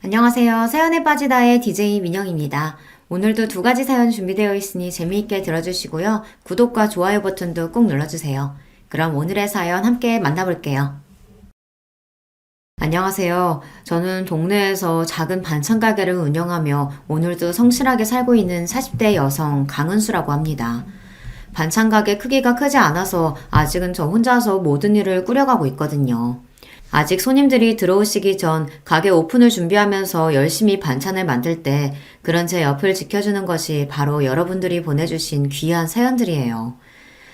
안녕하세요. 사연에 빠지다의 DJ 민영입니다. 오늘도 두 가지 사연 준비되어 있으니 재미있게 들어주시고요. 구독과 좋아요 버튼도 꼭 눌러주세요. 그럼 오늘의 사연 함께 만나볼게요. 안녕하세요. 저는 동네에서 작은 반찬 가게를 운영하며 오늘도 성실하게 살고 있는 40대 여성 강은수라고 합니다. 반찬 가게 크기가 크지 않아서 아직은 저 혼자서 모든 일을 꾸려가고 있거든요. 아직 손님들이 들어오시기 전 가게 오픈을 준비하면서 열심히 반찬을 만들 때 그런 제 옆을 지켜주는 것이 바로 여러분들이 보내주신 귀한 사연들이에요.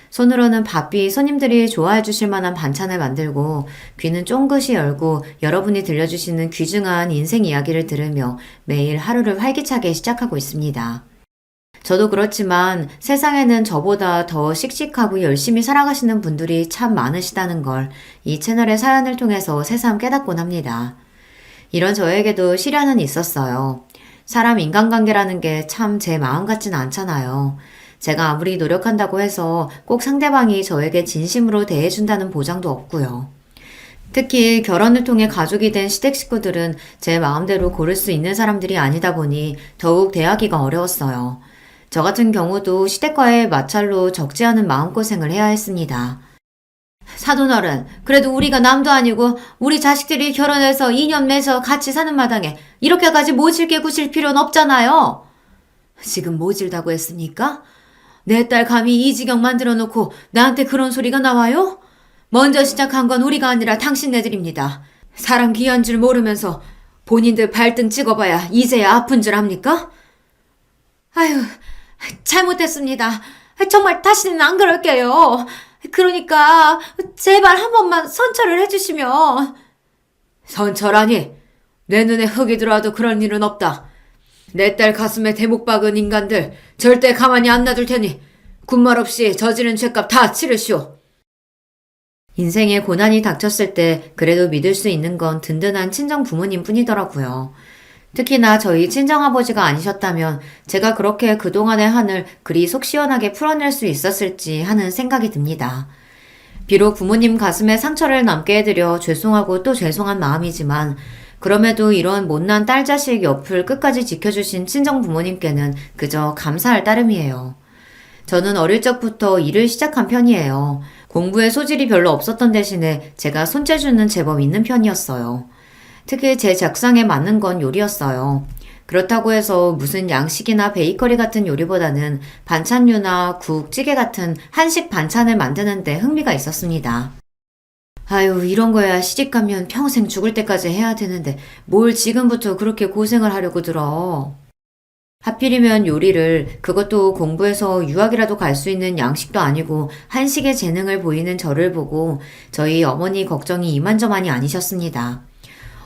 손으로는 바삐 손님들이 좋아해 주실 만한 반찬을 만들고 귀는 쫑긋이 열고 여러분이 들려주시는 귀중한 인생 이야기를 들으며 매일 하루를 활기차게 시작하고 있습니다. 저도 그렇지만 세상에는 저보다 더 씩씩하고 열심히 살아가시는 분들이 참 많으시다는 걸 이 채널의 사연을 통해서 새삼 깨닫곤 합니다. 이런 저에게도 시련은 있었어요. 사람 인간관계라는 게 참 제 마음 같진 않잖아요. 제가 아무리 노력한다고 해서 꼭 상대방이 저에게 진심으로 대해준다는 보장도 없고요. 특히 결혼을 통해 가족이 된 시댁 식구들은 제 마음대로 고를 수 있는 사람들이 아니다 보니 더욱 대하기가 어려웠어요. 저 같은 경우도 시댁과의 마찰로 적지 않은 마음고생을 해야 했습니다. 사돈어른, 그래도 우리가 남도 아니고 우리 자식들이 결혼해서 인연 맺어 같이 사는 마당에 이렇게까지 모질게 구실 필요는 없잖아요. 지금 모질다고 했습니까? 내 딸 감히 이 지경 만들어 놓고 나한테 그런 소리가 나와요? 먼저 시작한 건 우리가 아니라 당신네들입니다. 사람 귀한 줄 모르면서 본인들 발등 찍어봐야 이제야 아픈 줄 압니까? 아유, 잘못했습니다. 정말 다시는 안 그럴게요. 그러니까 제발 한 번만 선처를 해주시면. 선처라니? 내 눈에 흙이 들어와도 그런 일은 없다. 내 딸 가슴에 대목 박은 인간들 절대 가만히 안 놔둘 테니 군말 없이 저지른 죄값 다 치르시오. 인생에 고난이 닥쳤을 때 그래도 믿을 수 있는 건 든든한 친정 부모님 뿐이더라고요. 특히나 저희 친정아버지가 아니셨다면 제가 그렇게 그동안의 한을 그리 속 시원하게 풀어낼 수 있었을지 하는 생각이 듭니다. 비록 부모님 가슴에 상처를 남게 해드려 죄송하고 또 죄송한 마음이지만 그럼에도 이런 못난 딸 자식 옆을 끝까지 지켜주신 친정 부모님께는 그저 감사할 따름이에요. 저는 어릴 적부터 일을 시작한 편이에요. 공부에 소질이 별로 없었던 대신에 제가 손재주는 제법 있는 편이었어요. 특히 제 적성에 맞는 건 요리였어요. 그렇다고 해서 무슨 양식이나 베이커리 같은 요리보다는 반찬류나 국, 찌개 같은 한식 반찬을 만드는데 흥미가 있었습니다. 아유, 이런 거야 시집가면 평생 죽을 때까지 해야 되는데 뭘 지금부터 그렇게 고생을 하려고 들어. 하필이면 요리를, 그것도 공부해서 유학이라도 갈 수 있는 양식도 아니고 한식의 재능을 보이는 저를 보고 저희 어머니 걱정이 이만저만이 아니셨습니다.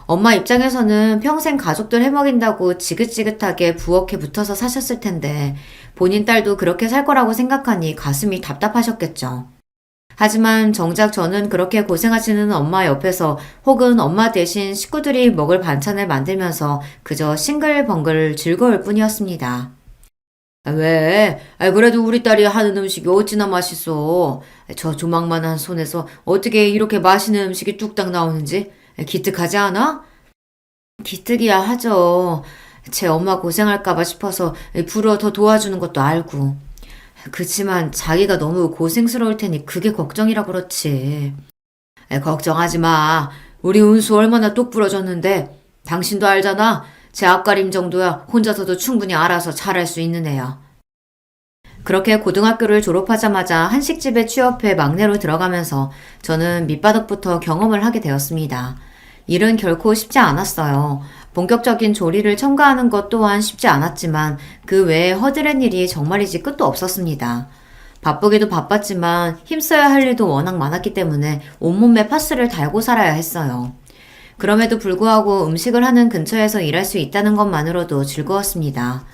엄마 입장에서는 평생 가족들 해먹인다고 지긋지긋하게 부엌에 붙어서 사셨을 텐데 본인 딸도 그렇게 살 거라고 생각하니 가슴이 답답하셨겠죠. 하지만 정작 저는 그렇게 고생하시는 엄마 옆에서 혹은 엄마 대신 식구들이 먹을 반찬을 만들면서 그저 싱글벙글 즐거울 뿐이었습니다. 왜? 그래도 우리 딸이 하는 음식이 어찌나 맛있어. 저 조망만한 손에서 어떻게 이렇게 맛있는 음식이 뚝딱 나오는지 기특하지 않아? 기특이야 하죠. 제 엄마 고생할까봐 싶어서 부러 더 도와주는 것도 알고. 그치만 자기가 너무 고생스러울 테니 그게 걱정이라 그렇지. 걱정하지 마. 우리 은수 얼마나 똑 부러졌는데. 당신도 알잖아. 제 앞가림 정도야 혼자서도 충분히 알아서 잘할 수 있는 애야. 그렇게 고등학교를 졸업하자마자 한식집에 취업해 막내로 들어가면서 저는 밑바닥부터 경험을 하게 되었습니다. 일은 결코 쉽지 않았어요. 본격적인 조리를 첨가하는 것 또한 쉽지 않았지만 그 외에 허드렛 일이 정말이지 끝도 없었습니다. 바쁘기도 바빴지만 힘써야 할 일도 워낙 많았기 때문에 온몸에 파스를 달고 살아야 했어요. 그럼에도 불구하고 음식을 하는 근처에서 일할 수 있다는 것만으로도 즐거웠습니다.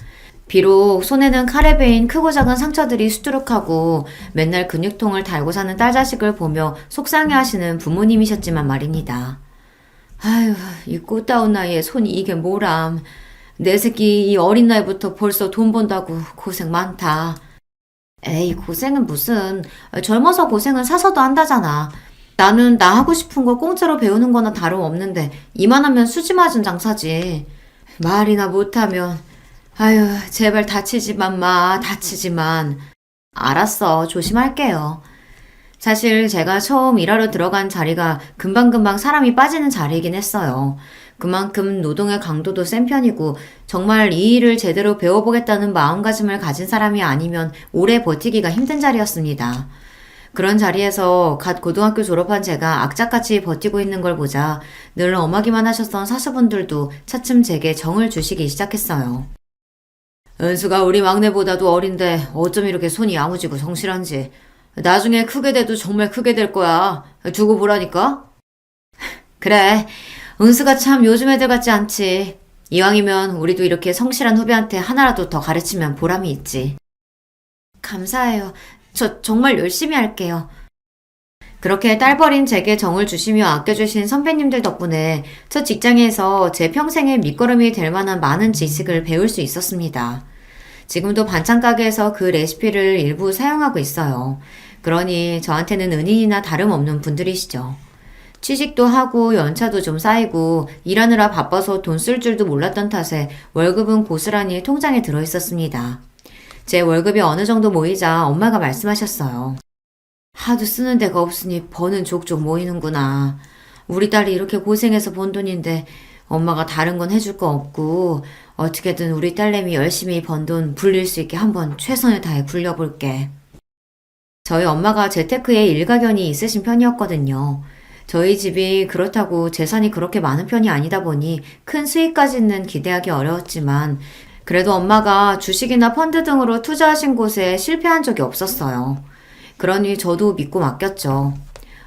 비록 손에는 칼에 베인 크고 작은 상처들이 수두룩하고 맨날 근육통을 달고 사는 딸 자식을 보며 속상해하시는 부모님이셨지만 말입니다. 아휴, 이 꽃다운 나이에 손이 이게 뭐람. 내 새끼 이 어린 나이부터 벌써 돈 번다고 고생 많다. 에이, 고생은 무슨. 젊어서 고생은 사서도 한다잖아. 나는 나 하고 싶은 거 공짜로 배우는 거나 다름없는데 이만하면 수지 맞은 장사지. 말이나 못하면, 아유, 제발 다치지만 마, 다치지만. 알았어, 조심할게요. 사실 제가 처음 일하러 들어간 자리가 금방금방 사람이 빠지는 자리이긴 했어요. 그만큼 노동의 강도도 센 편이고 정말 이 일을 제대로 배워보겠다는 마음가짐을 가진 사람이 아니면 오래 버티기가 힘든 자리였습니다. 그런 자리에서 갓 고등학교 졸업한 제가 악착같이 버티고 있는 걸 보자 늘 엄하기만 하셨던 사수분들도 차츰 제게 정을 주시기 시작했어요. 은수가 우리 막내보다도 어린데 어쩜 이렇게 손이 야무지고 성실한지. 나중에 크게 돼도 정말 크게 될 거야. 두고 보라니까? 그래. 은수가 참 요즘 애들 같지 않지. 이왕이면 우리도 이렇게 성실한 후배한테 하나라도 더 가르치면 보람이 있지. 감사해요. 저 정말 열심히 할게요. 그렇게 딸버린 제게 정을 주시며 아껴주신 선배님들 덕분에 첫 직장에서 제 평생의 밑거름이 될 만한 많은 지식을 배울 수 있었습니다. 지금도 반찬 가게에서 그 레시피를 일부 사용하고 있어요. 그러니 저한테는 은인이나 다름없는 분들이시죠. 취직도 하고 연차도 좀 쌓이고 일하느라 바빠서 돈 쓸 줄도 몰랐던 탓에 월급은 고스란히 통장에 들어 있었습니다. 제 월급이 어느 정도 모이자 엄마가 말씀하셨어요. 하도 쓰는 데가 없으니 버는 족족 모이는구나. 우리 딸이 이렇게 고생해서 번 돈인데 엄마가 다른 건 해줄 거 없고 어떻게든 우리 딸내미 열심히 번 돈 불릴 수 있게 한번 최선을 다해 굴려볼게. 저희 엄마가 재테크에 일가견이 있으신 편이었거든요. 저희 집이 그렇다고 재산이 그렇게 많은 편이 아니다 보니 큰 수익까지는 기대하기 어려웠지만 그래도 엄마가 주식이나 펀드 등으로 투자하신 곳에 실패한 적이 없었어요. 그러니 저도 믿고 맡겼죠.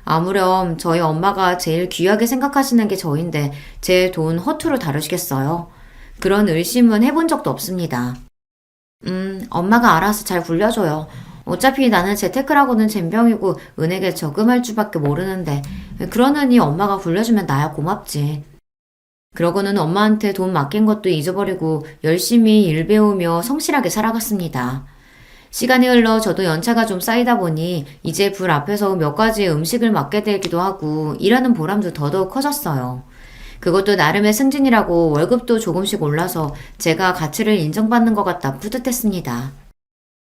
아무렴 저희 엄마가 제일 귀하게 생각하시는 게 저인데 제 돈 허투루 다루시겠어요? 그런 의심은 해본 적도 없습니다. 엄마가 알아서 잘 굴려줘요. 어차피 나는 재테크라고는 젬병이고 은행에 저금할 줄밖에 모르는데 그러느니 엄마가 굴려주면 나야 고맙지. 그러고는 엄마한테 돈 맡긴 것도 잊어버리고 열심히 일 배우며 성실하게 살아갔습니다. 시간이 흘러 저도 연차가 좀 쌓이다 보니 이제 불 앞에서 몇 가지 음식을 맡게 되기도 하고 일하는 보람도 더더욱 커졌어요. 그것도 나름의 승진이라고 월급도 조금씩 올라서 제가 가치를 인정받는 것 같다 뿌듯했습니다.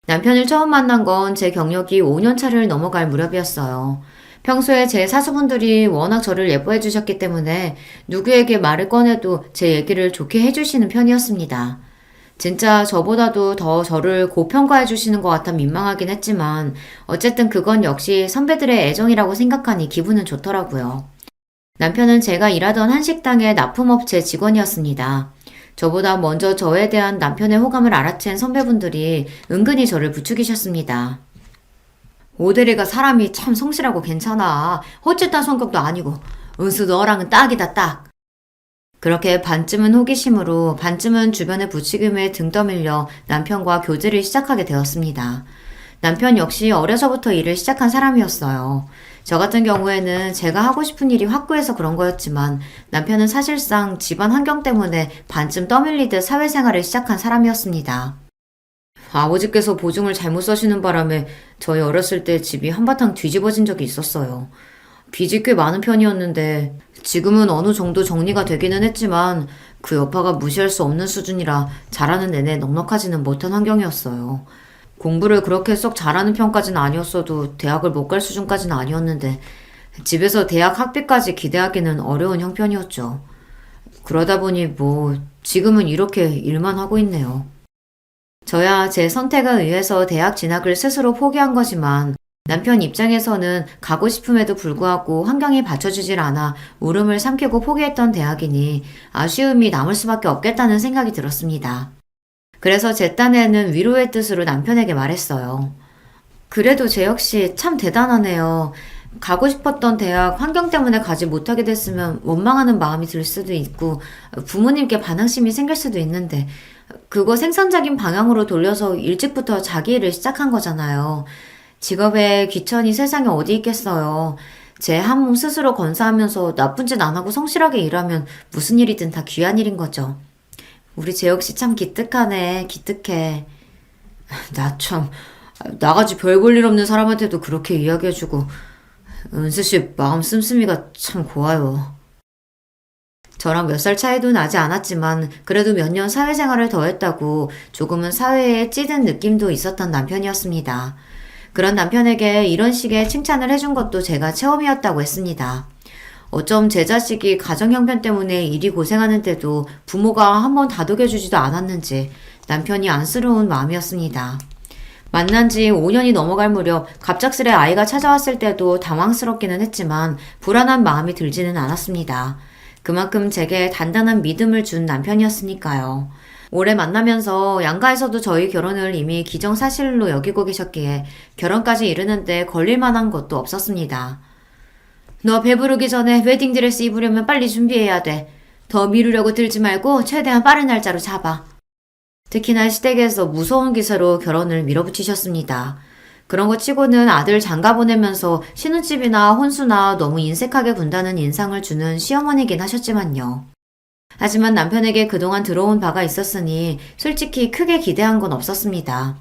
남편을 처음 만난 건 제 경력이 5년 차를 넘어갈 무렵이었어요. 평소에 제 사수분들이 워낙 저를 예뻐해 주셨기 때문에 누구에게 말을 꺼내도 제 얘기를 좋게 해주시는 편이었습니다. 진짜 저보다도 더 저를 고평가해 주시는 것 같아 민망하긴 했지만 어쨌든 그건 역시 선배들의 애정이라고 생각하니 기분은 좋더라고요. 남편은 제가 일하던 한식당의 납품업체 직원이었습니다. 저보다 먼저 저에 대한 남편의 호감을 알아챈 선배분들이 은근히 저를 부추기셨습니다. 오대리가 사람이 참 성실하고 괜찮아. 헛짓한 성격도 아니고 은수 너랑은 딱이다 딱. 그렇게 반쯤은 호기심으로 반쯤은 주변의 부추김에 등 떠밀려 남편과 교제를 시작하게 되었습니다. 남편 역시 어려서부터 일을 시작한 사람이었어요. 저 같은 경우에는 제가 하고 싶은 일이 확고해서 그런 거였지만 남편은 사실상 집안 환경 때문에 반쯤 떠밀리듯 사회생활을 시작한 사람이었습니다. 아버지께서 보증을 잘못 써시는 바람에 저희 어렸을 때 집이 한바탕 뒤집어진 적이 있었어요. 빚이 꽤 많은 편이었는데 지금은 어느 정도 정리가 되기는 했지만 그 여파가 무시할 수 없는 수준이라 자라는 내내 넉넉하지는 못한 환경이었어요. 공부를 그렇게 썩 잘하는 편까지는 아니었어도 대학을 못 갈 수준까지는 아니었는데 집에서 대학 학비까지 기대하기는 어려운 형편이었죠. 그러다 보니 지금은 이렇게 일만 하고 있네요. 저야 제 선택에 의해서 대학 진학을 스스로 포기한 거지만 남편 입장에서는 가고 싶음에도 불구하고 환경이 받쳐주질 않아 울음을 삼키고 포기했던 대학이니 아쉬움이 남을 수밖에 없겠다는 생각이 들었습니다. 그래서 제 딴에는 위로의 뜻으로 남편에게 말했어요. 그래도 제 역시 참 대단하네요. 가고 싶었던 대학 환경 때문에 가지 못하게 됐으면 원망하는 마음이 들 수도 있고 부모님께 반항심이 생길 수도 있는데 그거 생산적인 방향으로 돌려서 일찍부터 자기 일을 시작한 거잖아요. 직업에 귀천이 세상에 어디 있겠어요. 제 한 몸 스스로 건사하면서 나쁜 짓 안 하고 성실하게 일하면 무슨 일이든 다 귀한 일인 거죠. 우리 재 역시 참 기특하네. 기특해. 나 참 나같이 별 볼 일 없는 사람한테도 그렇게 이야기해주고 은수씨 마음 씀씀이가 참 고와요. 저랑 몇 살 차이도 나지 않았지만 그래도 몇 년 사회생활을 더 했다고 조금은 사회에 찌든 느낌도 있었던 남편이었습니다. 그런 남편에게 이런 식의 칭찬을 해준 것도 제가 처음이었다고 했습니다. 어쩜 제 자식이 가정 형편 때문에 일이 고생하는데도 부모가 한번 다독여주지도 않았는지 남편이 안쓰러운 마음이었습니다. 만난 지 5년이 넘어갈 무렵 갑작스레 아이가 찾아왔을 때도 당황스럽기는 했지만 불안한 마음이 들지는 않았습니다. 그만큼 제게 단단한 믿음을 준 남편이었으니까요. 오래 만나면서 양가에서도 저희 결혼을 이미 기정사실로 여기고 계셨기에 결혼까지 이르는데 걸릴 만한 것도 없었습니다. 너 배부르기 전에 웨딩드레스 입으려면 빨리 준비해야 돼. 더 미루려고 들지 말고 최대한 빠른 날짜로 잡아. 특히나 시댁에서 무서운 기세로 결혼을 밀어붙이셨습니다. 그런 거 치고는 아들 장가 보내면서 신혼집이나 혼수나 너무 인색하게 군다는 인상을 주는 시어머니긴 하셨지만요. 하지만 남편에게 그동안 들어온 바가 있었으니 솔직히 크게 기대한 건 없었습니다.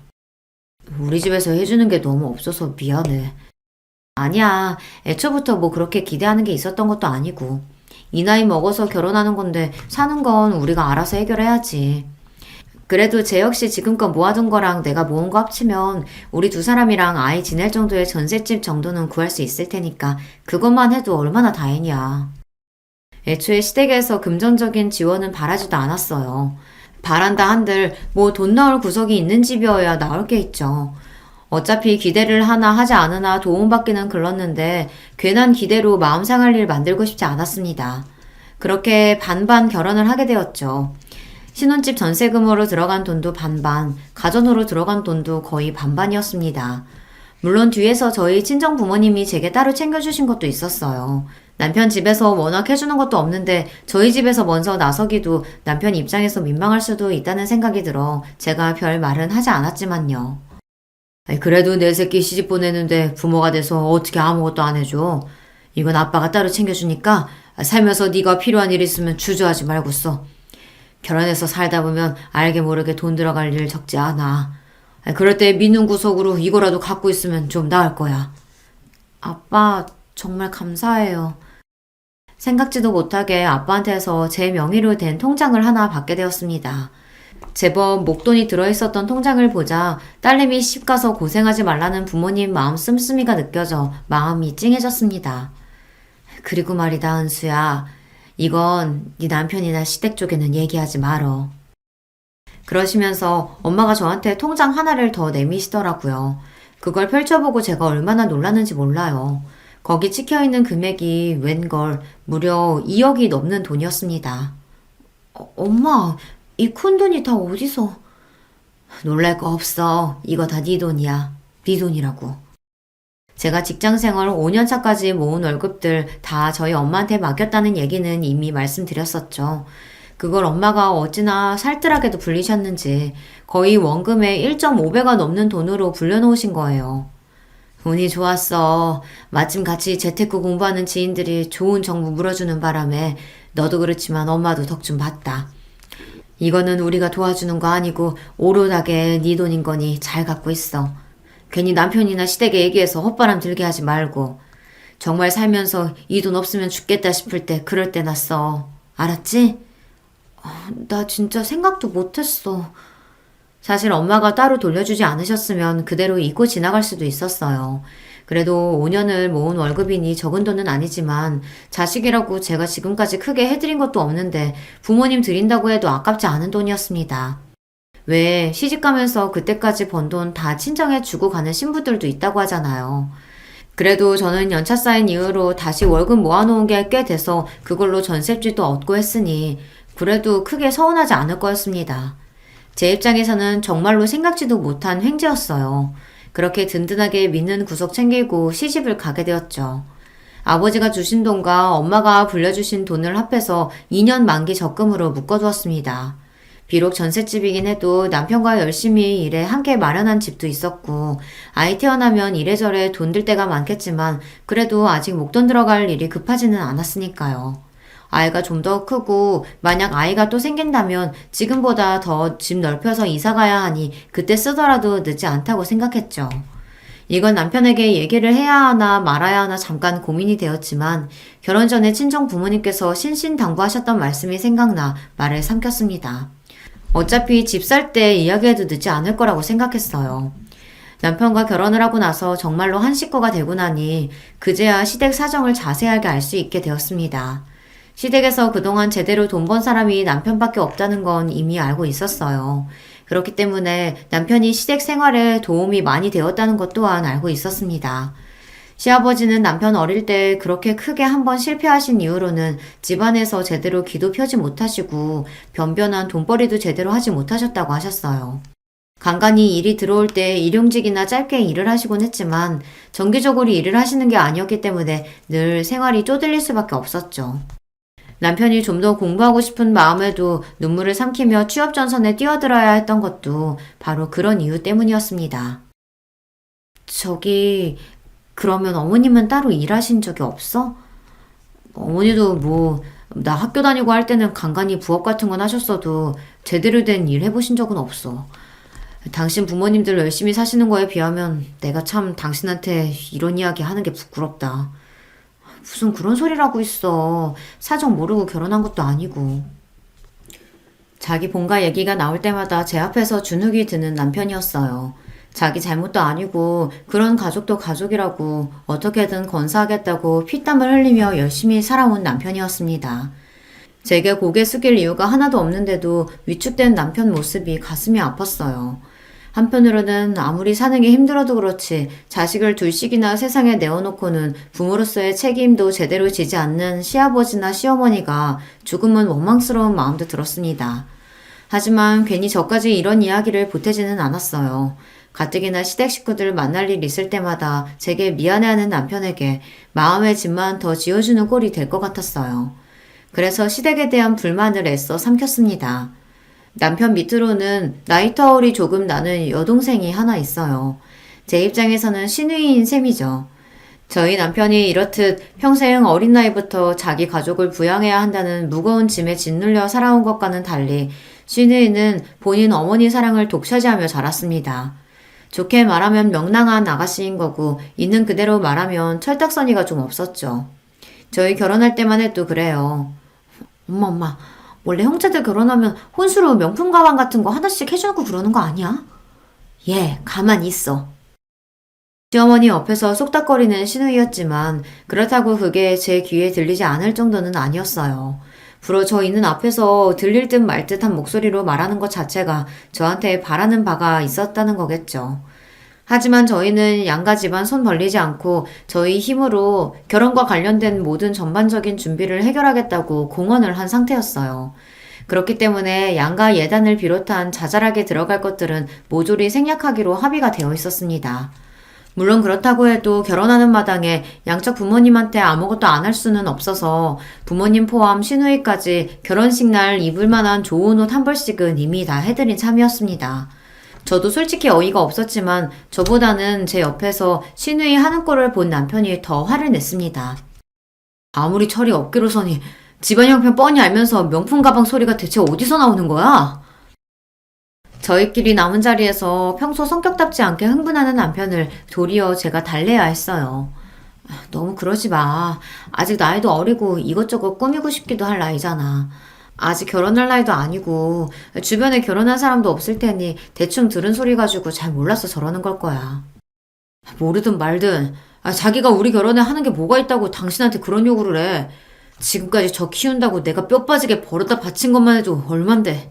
우리 집에서 해주는 게 너무 없어서 미안해. 아니야. 애초부터 뭐 그렇게 기대하는 게 있었던 것도 아니고. 이 나이 먹어서 결혼하는 건데 사는 건 우리가 알아서 해결해야지. 그래도 쟤 역시 지금껏 모아둔 거랑 내가 모은 거 합치면 우리 두 사람이랑 아이 지낼 정도의 전셋집 정도는 구할 수 있을 테니까 그것만 해도 얼마나 다행이야. 애초에 시댁에서 금전적인 지원은 바라지도 않았어요. 바란다 한들 뭐 돈 나올 구석이 있는 집이어야 나올 게 있죠. 어차피 기대를 하나 하지 않으나 도움받기는 글렀는데 괜한 기대로 마음 상할 일 만들고 싶지 않았습니다. 그렇게 반반 결혼을 하게 되었죠. 신혼집 전세금으로 들어간 돈도 반반, 가전으로 들어간 돈도 거의 반반이었습니다. 물론 뒤에서 저희 친정 부모님이 제게 따로 챙겨주신 것도 있었어요. 남편 집에서 워낙 해주는 것도 없는데 저희 집에서 먼저 나서기도 남편 입장에서 민망할 수도 있다는 생각이 들어 제가 별 말은 하지 않았지만요. 그래도 내 새끼 시집 보내는데 부모가 돼서 어떻게 아무것도 안 해줘. 이건 아빠가 따로 챙겨주니까 살면서 네가 필요한 일 있으면 주저하지 말고 써. 결혼해서 살다 보면 알게 모르게 돈 들어갈 일 적지 않아. 그럴 때 믿는 구석으로 이거라도 갖고 있으면 좀 나을 거야. 아빠 정말 감사해요. 생각지도 못하게 아빠한테서 제 명의로 된 통장을 하나 받게 되었습니다. 제법 목돈이 들어있었던 통장을 보자 딸내미 시집가서 고생하지 말라는 부모님 마음 씀씀이가 느껴져 마음이 찡해졌습니다. 그리고 말이다 은수야. 이건 네 남편이나 시댁 쪽에는 얘기하지 말어. 그러시면서 엄마가 저한테 통장 하나를 더 내미시더라고요. 그걸 펼쳐보고 제가 얼마나 놀랐는지 몰라요. 거기 찍혀있는 금액이 웬걸 무려 2억이 넘는 돈이었습니다. 엄마, 이 큰 돈이 다 어디서? 놀랄 거 없어. 이거 다 네 돈이야. 네 돈이라고. 제가 직장생활 5년차까지 모은 월급들 다 저희 엄마한테 맡겼다는 얘기는 이미 말씀드렸었죠. 그걸 엄마가 어찌나 살뜰하게도 불리셨는지 거의 원금의 1.5배가 넘는 돈으로 불려놓으신 거예요. 운이 좋았어. 마침 같이 재테크 공부하는 지인들이 좋은 정보 물어주는 바람에 너도 그렇지만 엄마도 덕 좀 봤다. 이거는 우리가 도와주는 거 아니고 오롯하게 네 돈인 거니 잘 갖고 있어. 괜히 남편이나 시댁에 얘기해서 헛바람 들게 하지 말고. 정말 살면서 이 돈 없으면 죽겠다 싶을 때 그럴 때나 써. 알았지? 나 진짜 생각도 못했어. 사실 엄마가 따로 돌려주지 않으셨으면 그대로 잊고 지나갈 수도 있었어요. 그래도 5년을 모은 월급이니 적은 돈은 아니지만 자식이라고 제가 지금까지 크게 해드린 것도 없는데 부모님 드린다고 해도 아깝지 않은 돈이었습니다. 왜 시집가면서 그때까지 번 돈 다 친정에 주고 가는 신부들도 있다고 하잖아요. 그래도 저는 연차 쌓인 이후로 다시 월급 모아놓은 게 꽤 돼서 그걸로 전셋집도 얻고 했으니 그래도 크게 서운하지 않을 거였습니다. 제 입장에서는 정말로 생각지도 못한 횡재였어요. 그렇게 든든하게 믿는 구석 챙기고 시집을 가게 되었죠. 아버지가 주신 돈과 엄마가 불려주신 돈을 합해서 2년 만기 적금으로 묶어두었습니다. 비록 전셋집이긴 해도 남편과 열심히 일해 함께 마련한 집도 있었고 아이 태어나면 이래저래 돈 들 때가 많겠지만 그래도 아직 목돈 들어갈 일이 급하지는 않았으니까요. 아이가 좀 더 크고 만약 아이가 또 생긴다면 지금보다 더 집 넓혀서 이사 가야 하니 그때 쓰더라도 늦지 않다고 생각했죠. 이건 남편에게 얘기를 해야 하나 말아야 하나 잠깐 고민이 되었지만 결혼 전에 친정 부모님께서 신신당부하셨던 말씀이 생각나 말을 삼켰습니다. 어차피 집 살 때 이야기해도 늦지 않을 거라고 생각했어요. 남편과 결혼을 하고 나서 정말로 한 식구가 되고 나니 그제야 시댁 사정을 자세하게 알 수 있게 되었습니다. 시댁에서 그동안 제대로 돈 번 사람이 남편밖에 없다는 건 이미 알고 있었어요. 그렇기 때문에 남편이 시댁 생활에 도움이 많이 되었다는 것 또한 알고 있었습니다. 시아버지는 남편 어릴 때 그렇게 크게 한번 실패하신 이후로는 집안에서 제대로 기도 펴지 못하시고 변변한 돈벌이도 제대로 하지 못하셨다고 하셨어요. 간간히 일이 들어올 때 일용직이나 짧게 일을 하시곤 했지만 정기적으로 일을 하시는 게 아니었기 때문에 늘 생활이 쪼들릴 수밖에 없었죠. 남편이 좀 더 공부하고 싶은 마음에도 눈물을 삼키며 취업 전선에 뛰어들어야 했던 것도 바로 그런 이유 때문이었습니다. 그러면 어머님은 따로 일하신 적이 없어? 어머니도 나 학교 다니고 할 때는 간간히 부업 같은 건 하셨어도 제대로 된 일 해보신 적은 없어. 당신 부모님들 열심히 사시는 거에 비하면 내가 참 당신한테 이런 이야기 하는 게 부끄럽다. 무슨 그런 소리라고 있어. 사정 모르고 결혼한 것도 아니고. 자기 본가 얘기가 나올 때마다 제 앞에서 주눅이 드는 남편이었어요. 자기 잘못도 아니고 그런 가족도 가족이라고 어떻게든 건사하겠다고 피땀을 흘리며 열심히 살아온 남편이었습니다. 제게 고개 숙일 이유가 하나도 없는데도 위축된 남편 모습이 가슴이 아팠어요. 한편으로는 아무리 사는 게 힘들어도 그렇지 자식을 둘씩이나 세상에 내어놓고는 부모로서의 책임도 제대로 지지 않는 시아버지나 시어머니가 조금은 원망스러운 마음도 들었습니다. 하지만 괜히 저까지 이런 이야기를 보태지는 않았어요. 가뜩이나 시댁 식구들 만날 일 있을 때마다 제게 미안해하는 남편에게 마음의 짐만 더 지어주는 꼴이 될 것 같았어요. 그래서 시댁에 대한 불만을 애써 삼켰습니다. 남편 밑으로는 나이 터울이 조금 나는 여동생이 하나 있어요. 제 입장에서는 시누이인 셈이죠. 저희 남편이 이렇듯 평생 어린 나이부터 자기 가족을 부양해야 한다는 무거운 짐에 짓눌려 살아온 것과는 달리 시누이는 본인 어머니 사랑을 독차지하며 자랐습니다. 좋게 말하면 명랑한 아가씨인 거고 있는 그대로 말하면 철딱서니가 좀 없었죠. 저희 결혼할 때만 해도 그래요. 엄마, 원래 형제들 결혼하면 혼수로 명품 가방 같은 거 하나씩 해주고 그러는 거 아니야? 가만히 있어. 시어머니 옆에서 쏙닥거리는 시누이였지만 그렇다고 그게 제 귀에 들리지 않을 정도는 아니었어요. 불어 저 있는 앞에서 들릴 듯 말 듯한 목소리로 말하는 것 자체가 저한테 바라는 바가 있었다는 거겠죠. 하지만 저희는 양가 집안 손 벌리지 않고 저희 힘으로 결혼과 관련된 모든 전반적인 준비를 해결하겠다고 공언을 한 상태였어요. 그렇기 때문에 양가 예단을 비롯한 자잘하게 들어갈 것들은 모조리 생략하기로 합의가 되어 있었습니다. 물론 그렇다고 해도 결혼하는 마당에 양쪽 부모님한테 아무것도 안 할 수는 없어서 부모님 포함 시누이까지 결혼식 날 입을 만한 좋은 옷 한 벌씩은 이미 다 해드린 참이었습니다. 저도 솔직히 어이가 없었지만 저보다는 제 옆에서 시누이 하는 꼴을 본 남편이 더 화를 냈습니다. 아무리 철이 없기로 서니 집안 형편 뻔히 알면서 명품 가방 소리가 대체 어디서 나오는 거야? 저희끼리 남은 자리에서 평소 성격답지 않게 흥분하는 남편을 도리어 제가 달래야 했어요. 너무 그러지 마. 아직 나이도 어리고 이것저것 꾸미고 싶기도 할 나이잖아. 아직 결혼할 나이도 아니고 주변에 결혼한 사람도 없을 테니 대충 들은 소리 가지고 잘 몰라서 저러는 걸 거야. 모르든 말든 자기가 우리 결혼에 하는 게 뭐가 있다고 당신한테 그런 요구를 해. 지금까지 저 키운다고 내가 뼈 빠지게 벌어다 바친 것만 해도 얼만데.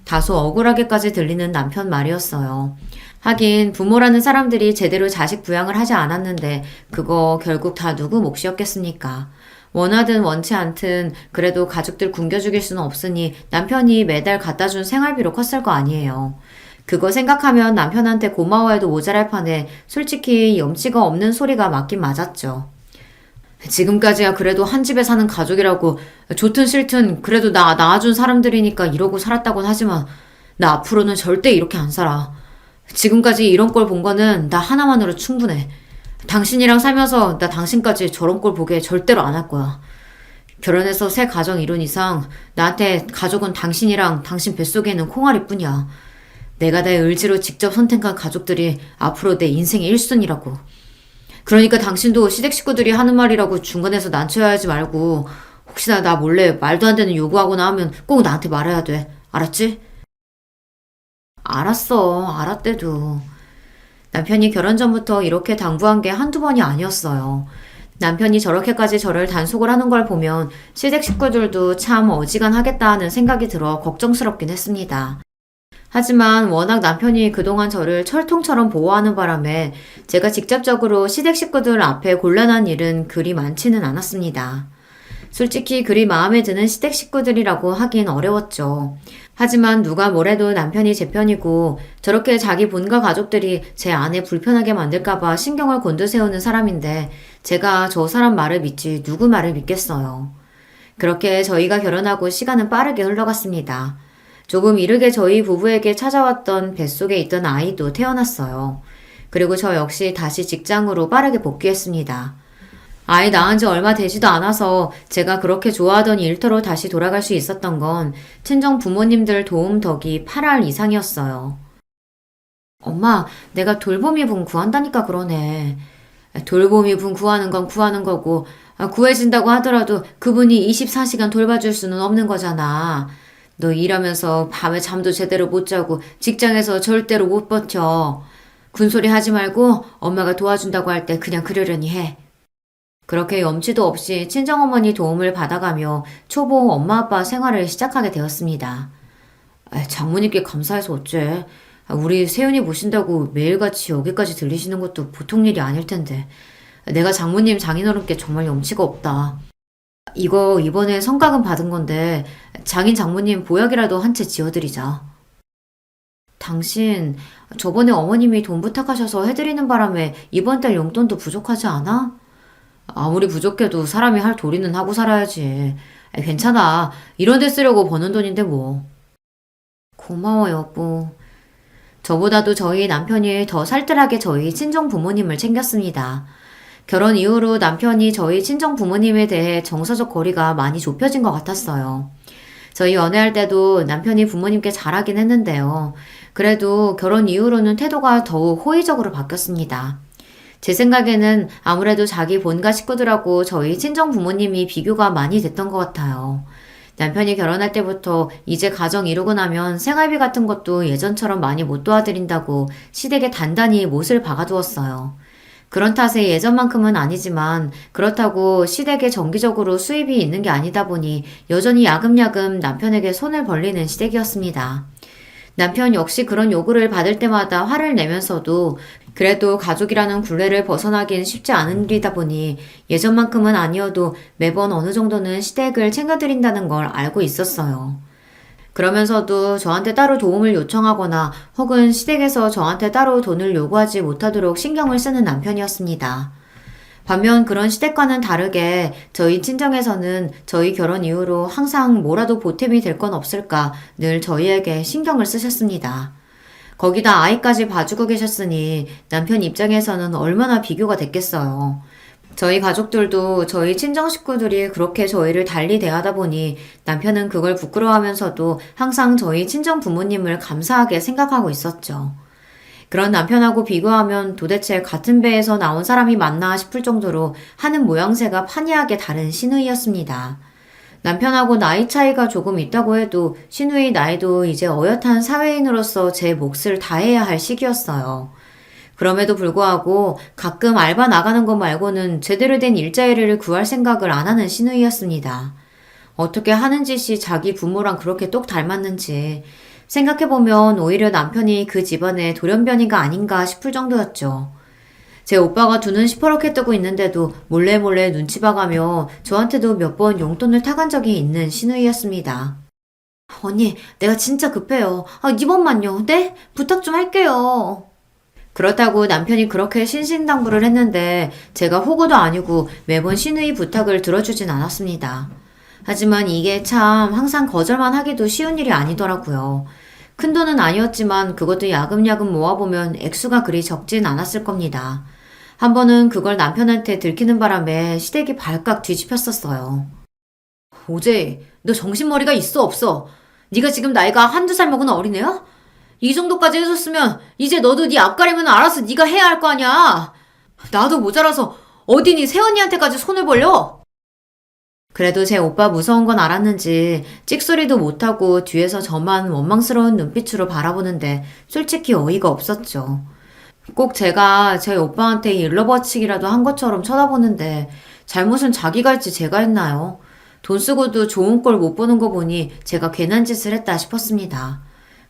다소 억울하게까지 들리는 남편 말이었어요. 하긴 부모라는 사람들이 제대로 자식 부양을 하지 않았는데 그거 결국 다 누구 몫이었겠습니까? 원하든 원치 않든 그래도 가족들 굶겨 죽일 수는 없으니 남편이 매달 갖다 준 생활비로 컸을 거 아니에요. 그거 생각하면 남편한테 고마워해도 모자랄 판에 솔직히 염치가 없는 소리가 맞긴 맞았죠. 지금까지야 그래도 한 집에 사는 가족이라고 좋든 싫든 그래도 나 낳아준 사람들이니까 이러고 살았다곤 하지만 나 앞으로는 절대 이렇게 안 살아. 지금까지 이런 꼴 본 거는 나 하나만으로 충분해. 당신이랑 살면서 나 당신까지 저런 꼴 보게 절대로 안 할 거야. 결혼해서 새 가정 이룬 이상 나한테 가족은 당신이랑 당신 뱃속에 있는 콩알이뿐이야. 내가 내 의지로 직접 선택한 가족들이 앞으로 내 인생의 1순위라고. 그러니까 당신도 시댁 식구들이 하는 말이라고 중간에서 난처해하지 말고 혹시나 나 몰래 말도 안 되는 요구하거나 하면 꼭 나한테 말해야 돼. 알았지? 알았어. 알았대도. 남편이 결혼 전부터 이렇게 당부한 게 한두 번이 아니었어요. 남편이 저렇게까지 저를 단속을 하는 걸 보면 시댁 식구들도 참 어지간하겠다 하는 생각이 들어 걱정스럽긴 했습니다. 하지만 워낙 남편이 그동안 저를 철통처럼 보호하는 바람에 제가 직접적으로 시댁 식구들 앞에 곤란한 일은 그리 많지는 않았습니다. 솔직히 그리 마음에 드는 시댁 식구들이라고 하긴 어려웠죠. 하지만 누가 뭐래도 남편이 제 편이고 저렇게 자기 본가 가족들이 제 아내 불편하게 만들까봐 신경을 곤두세우는 사람인데 제가 저 사람 말을 믿지 누구 말을 믿겠어요. 그렇게 저희가 결혼하고 시간은 빠르게 흘러갔습니다. 조금 이르게 저희 부부에게 찾아왔던 뱃속에 있던 아이도 태어났어요. 그리고 저 역시 다시 직장으로 빠르게 복귀했습니다. 아이 낳은 지 얼마 되지도 않아서 제가 그렇게 좋아하던 일터로 다시 돌아갈 수 있었던 건 친정 부모님들 도움 덕이 8할 이상이었어요. 엄마, 내가 돌보미 분 구한다니까 그러네. 돌보미 분 구하는 건 구하는 거고, 구해진다고 하더라도 그분이 24시간 돌봐줄 수는 없는 거잖아. 너 일하면서 밤에 잠도 제대로 못 자고 직장에서 절대로 못 버텨. 군소리 하지 말고 엄마가 도와준다고 할 때 그냥 그러려니 해. 그렇게 염치도 없이 친정어머니 도움을 받아가며 초보 엄마 아빠 생활을 시작하게 되었습니다. 장모님께 감사해서 어째. 우리 세윤이 모신다고 매일같이 여기까지 들리시는 것도 보통 일이 아닐 텐데. 내가 장모님 장인어른께 정말 염치가 없다. 이거 이번에 성과금 받은 건데 장인 장모님 보약이라도 한 채 지어드리자. 당신 저번에 어머님이 돈 부탁하셔서 해드리는 바람에 이번 달 용돈도 부족하지 않아? 아무리 부족해도 사람이 할 도리는 하고 살아야지. 괜찮아. 이런 데 쓰려고 버는 돈인데 뭐. 고마워 여보. 저보다도 저희 남편이 더 살뜰하게 저희 친정 부모님을 챙겼습니다. 결혼 이후로 남편이 저희 친정 부모님에 대해 정서적 거리가 많이 좁혀진 것 같았어요. 저희 연애할 때도 남편이 부모님께 잘하긴 했는데요. 그래도 결혼 이후로는 태도가 더욱 호의적으로 바뀌었습니다. 제 생각에는 아무래도 자기 본가 식구들하고 저희 친정 부모님이 비교가 많이 됐던 것 같아요. 남편이 결혼할 때부터 이제 가정 이루고 나면 생활비 같은 것도 예전처럼 많이 못 도와드린다고 시댁에 단단히 못을 박아두었어요. 그런 탓에 예전만큼은 아니지만 그렇다고 시댁에 정기적으로 수입이 있는 게 아니다 보니 여전히 야금야금 남편에게 손을 벌리는 시댁이었습니다. 남편 역시 그런 요구를 받을 때마다 화를 내면서도 그래도 가족이라는 굴레를 벗어나긴 쉽지 않은 일이다 보니 예전만큼은 아니어도 매번 어느 정도는 시댁을 챙겨드린다는 걸 알고 있었어요. 그러면서도 저한테 따로 도움을 요청하거나 혹은 시댁에서 저한테 따로 돈을 요구하지 못하도록 신경을 쓰는 남편이었습니다. 반면 그런 시댁과는 다르게 저희 친정에서는 저희 결혼 이후로 항상 뭐라도 보탬이 될 건 없을까 늘 저희에게 신경을 쓰셨습니다. 거기다 아이까지 봐주고 계셨으니 남편 입장에서는 얼마나 비교가 됐겠어요. 저희 가족들도 저희 친정 식구들이 그렇게 저희를 달리 대하다 보니 남편은 그걸 부끄러워하면서도 항상 저희 친정 부모님을 감사하게 생각하고 있었죠. 그런 남편하고 비교하면 도대체 같은 배에서 나온 사람이 맞나 싶을 정도로 하는 모양새가 판이하게 다른 시누이였습니다. 남편하고 나이 차이가 조금 있다고 해도 시누이 나이도 이제 어엿한 사회인으로서 제 몫을 다해야 할 시기였어요. 그럼에도 불구하고 가끔 알바 나가는 것 말고는 제대로 된 일자리를 구할 생각을 안 하는 시누이였습니다. 어떻게 하는 짓이 자기 부모랑 그렇게 똑 닮았는지 생각해보면 오히려 남편이 그 집안의 돌연변이가 아닌가 싶을 정도였죠. 제 오빠가 두 눈 시퍼렇게 뜨고 있는데도 몰래 눈치 봐가며 저한테도 몇 번 용돈을 타간 적이 있는 시누이였습니다. 언니, 내가 진짜 급해요. 이번만요. 네? 부탁 좀 할게요. 그렇다고 남편이 그렇게 신신당부를 했는데 제가 호구도 아니고 매번 시누이 부탁을 들어주진 않았습니다. 하지만 이게 참 항상 거절만 하기도 쉬운 일이 아니더라고요. 큰 돈은 아니었지만 그것도 야금야금 모아보면 액수가 그리 적진 않았을 겁니다. 한 번은 그걸 남편한테 들키는 바람에 시댁이 발칵 뒤집혔었어요. 오제, 너 정신머리가 있어 없어? 네가 지금 나이가 한두 살 먹은 어린애야? 이 정도까지 해줬으면 이제 너도 네 앞가림은 알아서 네가 해야 할 거 아니야. 나도 모자라서 어디 네 새언니한테까지 손을 벌려? 그래도 제 오빠 무서운 건 알았는지 찍소리도 못하고 뒤에서 저만 원망스러운 눈빛으로 바라보는데 솔직히 어이가 없었죠. 꼭 제가 제 오빠한테 일러바치기라도 한 것처럼 쳐다보는데 잘못은 자기가 했지 제가 했나요? 돈 쓰고도 좋은 꼴 못 보는 거 보니 제가 괜한 짓을 했다 싶었습니다.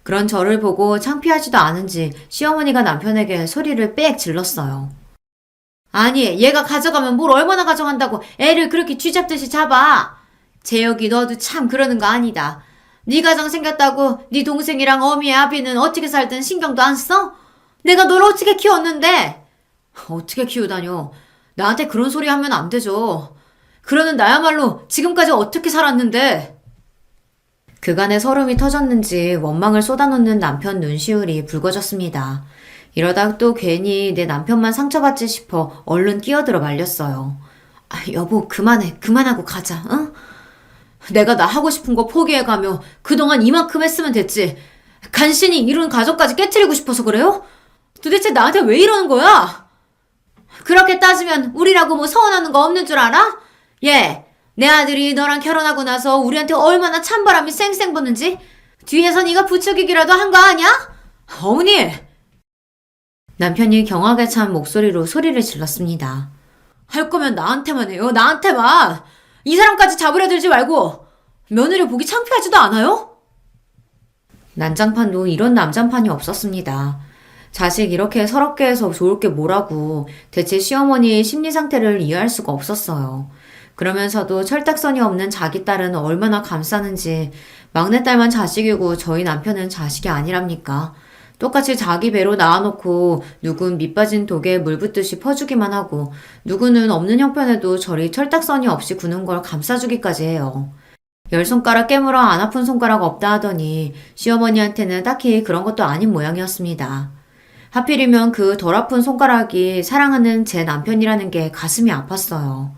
그런 저를 보고 창피하지도 않은지 시어머니가 남편에게 소리를 빽 질렀어요. 아니, 얘가 가져가면 뭘 얼마나 가져간다고 애를 그렇게 쥐잡듯이 잡아. 재혁이 너도 참 그러는 거 아니다. 네 가정 생겼다고 네 동생이랑 어미의 아비는 어떻게 살든 신경도 안 써? 내가 널 어떻게 키웠는데? 어떻게 키우다뇨. 나한테 그런 소리 하면 안 되죠. 그러는 나야말로 지금까지 어떻게 살았는데. 그간의 서름이 터졌는지 원망을 쏟아놓는 남편 눈시울이 붉어졌습니다. 이러다 또 괜히 내 남편만 상처받지 싶어 얼른 끼어들어 말렸어요. 여보, 그만해. 그만하고 가자, 응? 내가 나 하고 싶은 거 포기해가며 그동안 이만큼 했으면 됐지. 간신히 이룬 가족까지 깨트리고 싶어서 그래요? 도대체 나한테 왜 이러는 거야? 그렇게 따지면 우리라고 뭐 서운하는 거 없는 줄 알아? 예, 내 아들이 너랑 결혼하고 나서 우리한테 얼마나 찬바람이 쌩쌩 부는지 뒤에서 네가 부추기기라도 한 거 아냐? 어머니! 남편이 경악에 찬 목소리로 소리를 질렀습니다. 할 거면 나한테만 해요. 나한테만. 이 사람까지 잡으려 들지 말고. 며느리 보기 창피하지도 않아요? 난장판도 이런 남장판이 없었습니다. 자식 이렇게 서럽게 해서 좋을 게 뭐라고 대체 시어머니의 심리 상태를 이해할 수가 없었어요. 그러면서도 철딱선이 없는 자기 딸은 얼마나 감싸는지 막내딸만 자식이고 저희 남편은 자식이 아니랍니까? 똑같이 자기 배로 낳아놓고 누군 밑빠진 독에 물 붓듯이 퍼주기만 하고 누구는 없는 형편에도 저리 철딱선이 없이 구는 걸 감싸주기까지 해요. 10손가락 깨물어 안 아픈 손가락 없다 하더니 시어머니한테는 딱히 그런 것도 아닌 모양이었습니다. 하필이면 그 덜 아픈 손가락이 사랑하는 제 남편이라는 게 가슴이 아팠어요.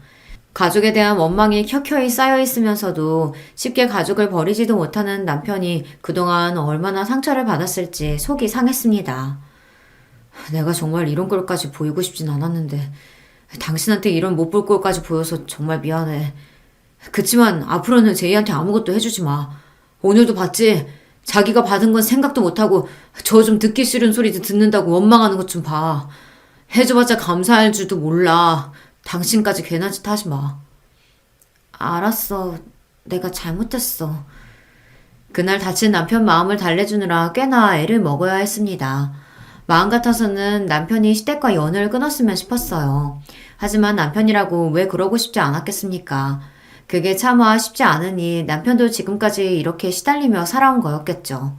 가족에 대한 원망이 켜켜이 쌓여 있으면서도 쉽게 가족을 버리지도 못하는 남편이 그동안 얼마나 상처를 받았을지 속이 상했습니다. 내가 정말 이런 꼴까지 보이고 싶진 않았는데 당신한테 이런 못 볼 꼴까지 보여서 정말 미안해. 그치만 앞으로는 제이한테 아무것도 해주지 마. 오늘도 봤지? 자기가 받은 건 생각도 못하고 저 좀 듣기 싫은 소리도 듣는다고 원망하는 것 좀 봐. 해줘봤자 감사할 줄도 몰라. 당신까지 괜한 짓 하지 마. 알았어. 내가 잘못했어. 그날 다친 남편 마음을 달래주느라 꽤나 애를 먹어야 했습니다. 마음 같아서는 남편이 시댁과 연을 끊었으면 싶었어요. 하지만 남편이라고 왜 그러고 싶지 않았겠습니까? 그게 차마 쉽지 않으니 남편도 지금까지 이렇게 시달리며 살아온 거였겠죠.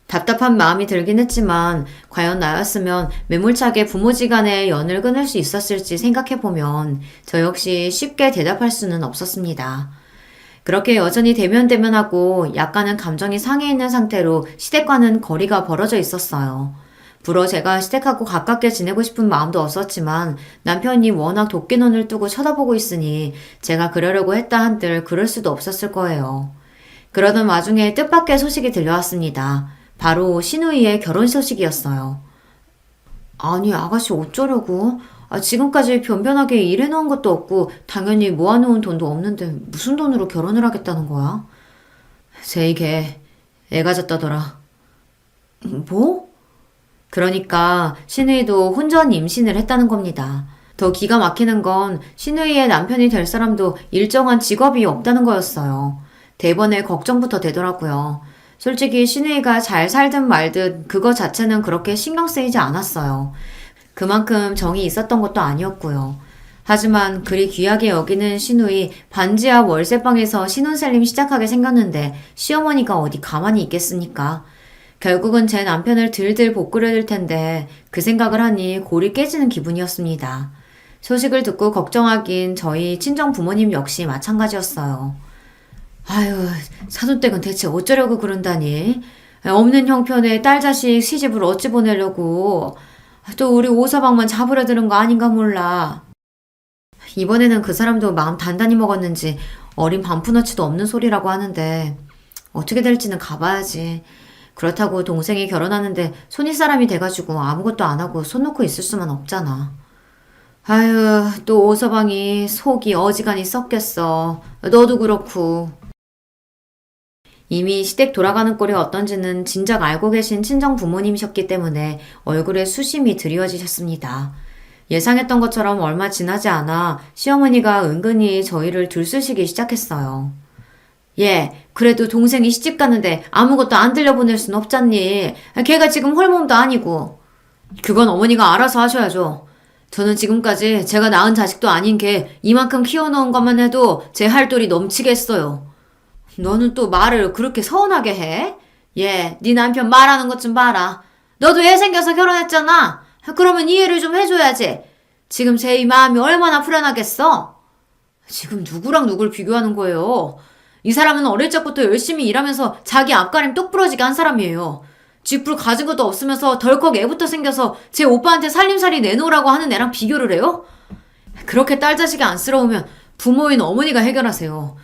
답답한 마음이 들긴 했지만 과연 나였으면 매몰차게 부모지간의 연을 끊을 수 있었을지 생각해보면 저 역시 쉽게 대답할 수는 없었습니다. 그렇게 여전히 대면대면하고 약간은 감정이 상해 있는 상태로 시댁과는 거리가 벌어져 있었어요. 불어 제가 시댁하고 가깝게 지내고 싶은 마음도 없었지만 남편이 워낙 도끼 눈을 뜨고 쳐다보고 있으니 제가 그러려고 했다 한들 그럴 수도 없었을 거예요. 그러던 와중에 뜻밖의 소식이 들려왔습니다. 바로 신우이의 결혼 소식이었어요. 아니 아가씨 어쩌려고? 지금까지 변변하게 일해놓은 것도 없고 당연히 모아놓은 돈도 없는데 무슨 돈으로 결혼을 하겠다는 거야? 제이 걔 애 가졌다더라. 뭐? 그러니까 신우이도 혼전 임신을 했다는 겁니다. 더 기가 막히는 건 신우이의 남편이 될 사람도 일정한 직업이 없다는 거였어요. 대번에 걱정부터 되더라고요. 솔직히 신우이가 잘 살든 말든 그거 자체는 그렇게 신경 쓰이지 않았어요. 그만큼 정이 있었던 것도 아니었고요. 하지만 그리 귀하게 여기는 신우이 반지 앞 월세방에서 신혼살림 시작하게 생겼는데 시어머니가 어디 가만히 있겠습니까? 결국은 제 남편을 들들 볶으려 들 텐데 그 생각을 하니 골이 깨지는 기분이었습니다. 소식을 듣고 걱정하긴 저희 친정 부모님 역시 마찬가지였어요. 아유, 사돈댁은 대체 어쩌려고 그런다니? 없는 형편에 딸 자식 시집을 어찌 보내려고? 또 우리 오서방만 잡으려 드는 거 아닌가 몰라. 이번에는 그 사람도 마음 단단히 먹었는지 어린 반푼어치도 없는 소리라고 하는데 어떻게 될지는 가봐야지. 그렇다고 동생이 결혼하는데 손윗사람이 돼가지고 아무것도 안 하고 손 놓고 있을 수만 없잖아. 아유, 또 오서방이 속이 어지간히 썩겠어. 너도 그렇고. 이미 시댁 돌아가는 꼴이 어떤지는 진작 알고 계신 친정 부모님이셨기 때문에 얼굴에 수심이 드리워지셨습니다. 예상했던 것처럼 얼마 지나지 않아 시어머니가 은근히 저희를 들쑤시기 시작했어요. 예, 그래도 동생이 시집 가는데 아무것도 안 들려보낼 순 없잖니. 걔가 지금 홀몸도 아니고. 그건 어머니가 알아서 하셔야죠. 저는 지금까지 제가 낳은 자식도 아닌 걔 이만큼 키워놓은 것만 해도 제 할 돌이 넘치겠어요. 너는 또 말을 그렇게 서운하게 해? 예, 네 남편 말하는 것 좀 봐라. 너도 애 생겨서 결혼했잖아. 그러면 이해를 좀 해줘야지. 지금 제 이 마음이 얼마나 불안하겠어? 지금 누구랑 누굴 비교하는 거예요? 이 사람은 어릴 적부터 열심히 일하면서 자기 앞가림 똑부러지게 한 사람이에요. 쥐뿔 가진 것도 없으면서 덜컥 애부터 생겨서 제 오빠한테 살림살이 내놓으라고 하는 애랑 비교를 해요? 그렇게 딸 자식이 안쓰러우면 부모인 어머니가 해결하세요.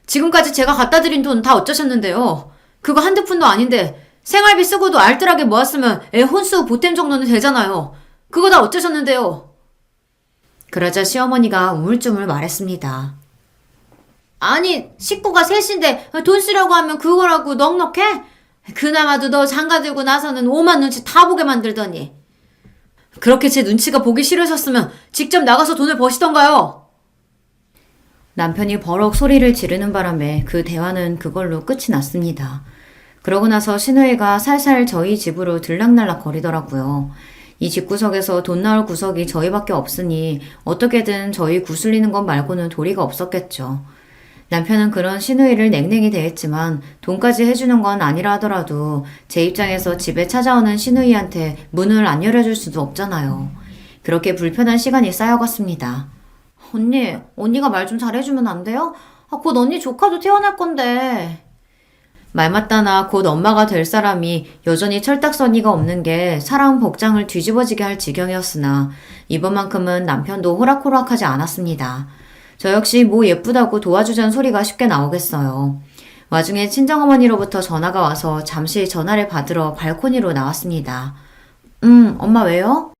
지금까지 제가 갖다 드린 돈 다 어쩌셨는데요. 그거 한두 푼도 아닌데 생활비 쓰고도 알뜰하게 모았으면 애 혼수 보탬 정도는 되잖아요. 그거 다 어쩌셨는데요. 그러자 시어머니가 우물쭈물 말했습니다. 아니, 식구가 셋인데 돈 쓰려고 하면 그거라고 넉넉해? 그나마도 너 장가 들고 나서는 오만 눈치 다 보게 만들더니. 그렇게 제 눈치가 보기 싫으셨으면 직접 나가서 돈을 버시던가요. 남편이 버럭 소리를 지르는 바람에 그 대화는 그걸로 끝이 났습니다. 그러고 나서 신우이가 살살 저희 집으로 들락날락 거리더라고요. 이 집구석에서 돈 나올 구석이 저희밖에 없으니 어떻게든 저희 구슬리는 것 말고는 도리가 없었겠죠. 남편은 그런 신우이를 냉랭히 대했지만 돈까지 해주는 건 아니라 하더라도 제 입장에서 집에 찾아오는 신우이한테 문을 안 열어줄 수도 없잖아요. 그렇게 불편한 시간이 쌓여갔습니다. 언니가 말 좀 잘해주면 안 돼요? 곧 언니 조카도 태어날 건데. 말 맞다나 곧 엄마가 될 사람이 여전히 철딱서니가 없는 게 사람 복장을 뒤집어지게 할 지경이었으나 이번만큼은 남편도 호락호락하지 않았습니다. 저 역시 뭐 예쁘다고 도와주자는 소리가 쉽게 나오겠어요. 와중에 친정어머니로부터 전화가 와서 잠시 전화를 받으러 발코니로 나왔습니다. 엄마 왜요?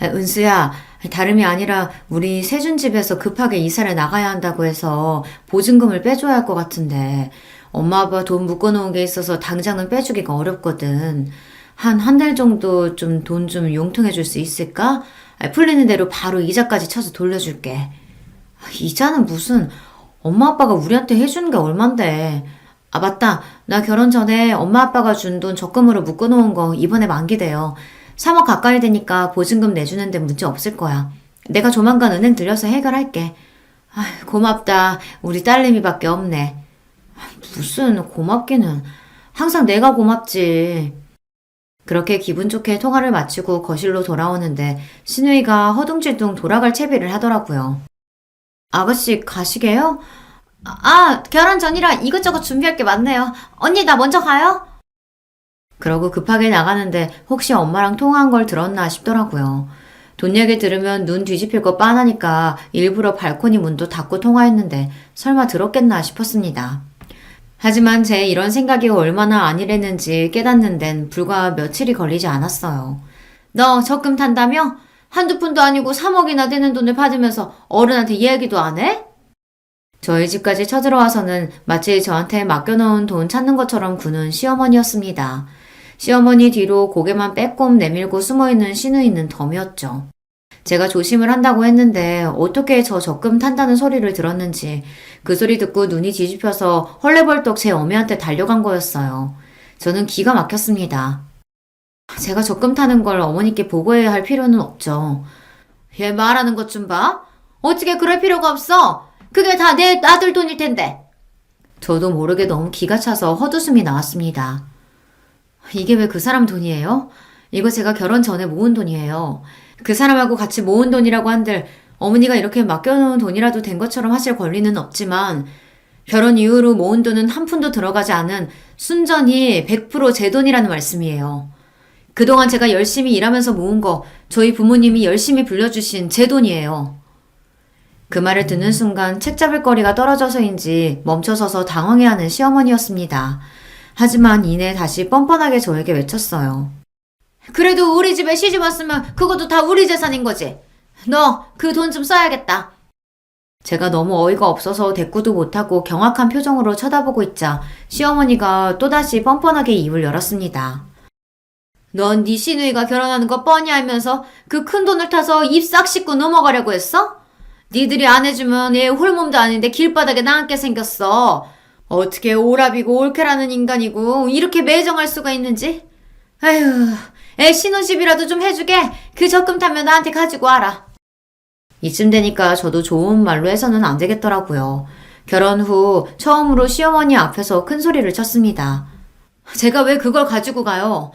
은수야, 다름이 아니라 우리 세준 집에서 급하게 이사를 나가야 한다고 해서 보증금을 빼줘야 할 것 같은데 엄마 아빠 돈 묶어놓은 게 있어서 당장은 빼주기가 어렵거든. 한 달 정도 좀 돈 좀 용통해 줄 수 있을까? 풀리는 대로 바로 이자까지 쳐서 돌려줄게. 이자는 무슨, 엄마 아빠가 우리한테 해주는 게 얼만데. 아 맞다, 나 결혼 전에 엄마 아빠가 준 돈 적금으로 묶어놓은 거 이번에 만기돼요. 3억 가까이 되니까 보증금 내주는데 문제 없을 거야. 내가 조만간 은행 들려서 해결할게. 고맙다. 우리 딸내미밖에 없네. 무슨 고맙기는. 항상 내가 고맙지. 그렇게 기분 좋게 통화를 마치고 거실로 돌아오는데 신우이가 허둥질둥 돌아갈 채비를 하더라고요. 아가씨 가시게요? 결혼 전이라 이것저것 준비할 게 많네요. 언니 나 먼저 가요? 그러고 급하게 나가는데 혹시 엄마랑 통화한 걸 들었나 싶더라고요. 돈 얘기 들으면 눈 뒤집힐 거 뻔하니까 일부러 발코니 문도 닫고 통화했는데 설마 들었겠나 싶었습니다. 하지만 제 이런 생각이 얼마나 아니랬는지 깨닫는 데는 불과 며칠이 걸리지 않았어요. 너 적금 탄다며? 한두 푼도 아니고 3억이나 되는 돈을 받으면서 어른한테 이야기도 안 해? 저희 집까지 쳐들어와서는 마치 저한테 맡겨놓은 돈 찾는 것처럼 구는 시어머니였습니다. 시어머니 뒤로 고개만 빼꼼 내밀고 숨어있는 신우이는 덤이었죠. 제가 조심을 한다고 했는데 어떻게 저 적금 탄다는 소리를 들었는지 그 소리 듣고 눈이 뒤집혀서 헐레벌떡 제 어미한테 달려간 거였어요. 저는 기가 막혔습니다. 제가 적금 타는 걸 어머니께 보고해야 할 필요는 없죠. 얘 말하는 것 좀 봐. 어떻게 그럴 필요가 없어. 그게 다 내 아들 돈일 텐데. 저도 모르게 너무 기가 차서 헛웃음이 나왔습니다. 이게 왜 그 사람 돈이에요? 이거 제가 결혼 전에 모은 돈이에요. 그 사람하고 같이 모은 돈이라고 한들 어머니가 이렇게 맡겨놓은 돈이라도 된 것처럼 하실 권리는 없지만 결혼 이후로 모은 돈은 한 푼도 들어가지 않은 순전히 100% 제 돈이라는 말씀이에요. 그동안 제가 열심히 일하면서 모은 거 저희 부모님이 열심히 불려주신 제 돈이에요. 그 말을 듣는 순간 책 잡을 거리가 떨어져서인지 멈춰서서 당황해하는 시어머니였습니다. 하지만 이내 다시 뻔뻔하게 저에게 외쳤어요. 그래도 우리 집에 시집 왔으면 그것도 다 우리 재산인 거지. 너 그 돈 좀 써야겠다. 제가 너무 어이가 없어서 대꾸도 못하고 경악한 표정으로 쳐다보고 있자 시어머니가 또다시 뻔뻔하게 입을 열었습니다. 넌 네 시누이가 결혼하는 거 뻔히 알면서 그 큰 돈을 타서 입 싹 씻고 넘어가려고 했어? 니들이 안 해주면 얘 홀몸도 아닌데 길바닥에 나앉게 생겼어. 어떻게 오랍이고 올케라는 인간이고 이렇게 매정할 수가 있는지. 아휴, 애 신혼집이라도 좀 해주게. 그 적금 타면 나한테 가지고 와라. 이쯤 되니까 저도 좋은 말로 해서는 안 되겠더라고요. 결혼 후 처음으로 시어머니 앞에서 큰 소리를 쳤습니다. 제가 왜 그걸 가지고 가요?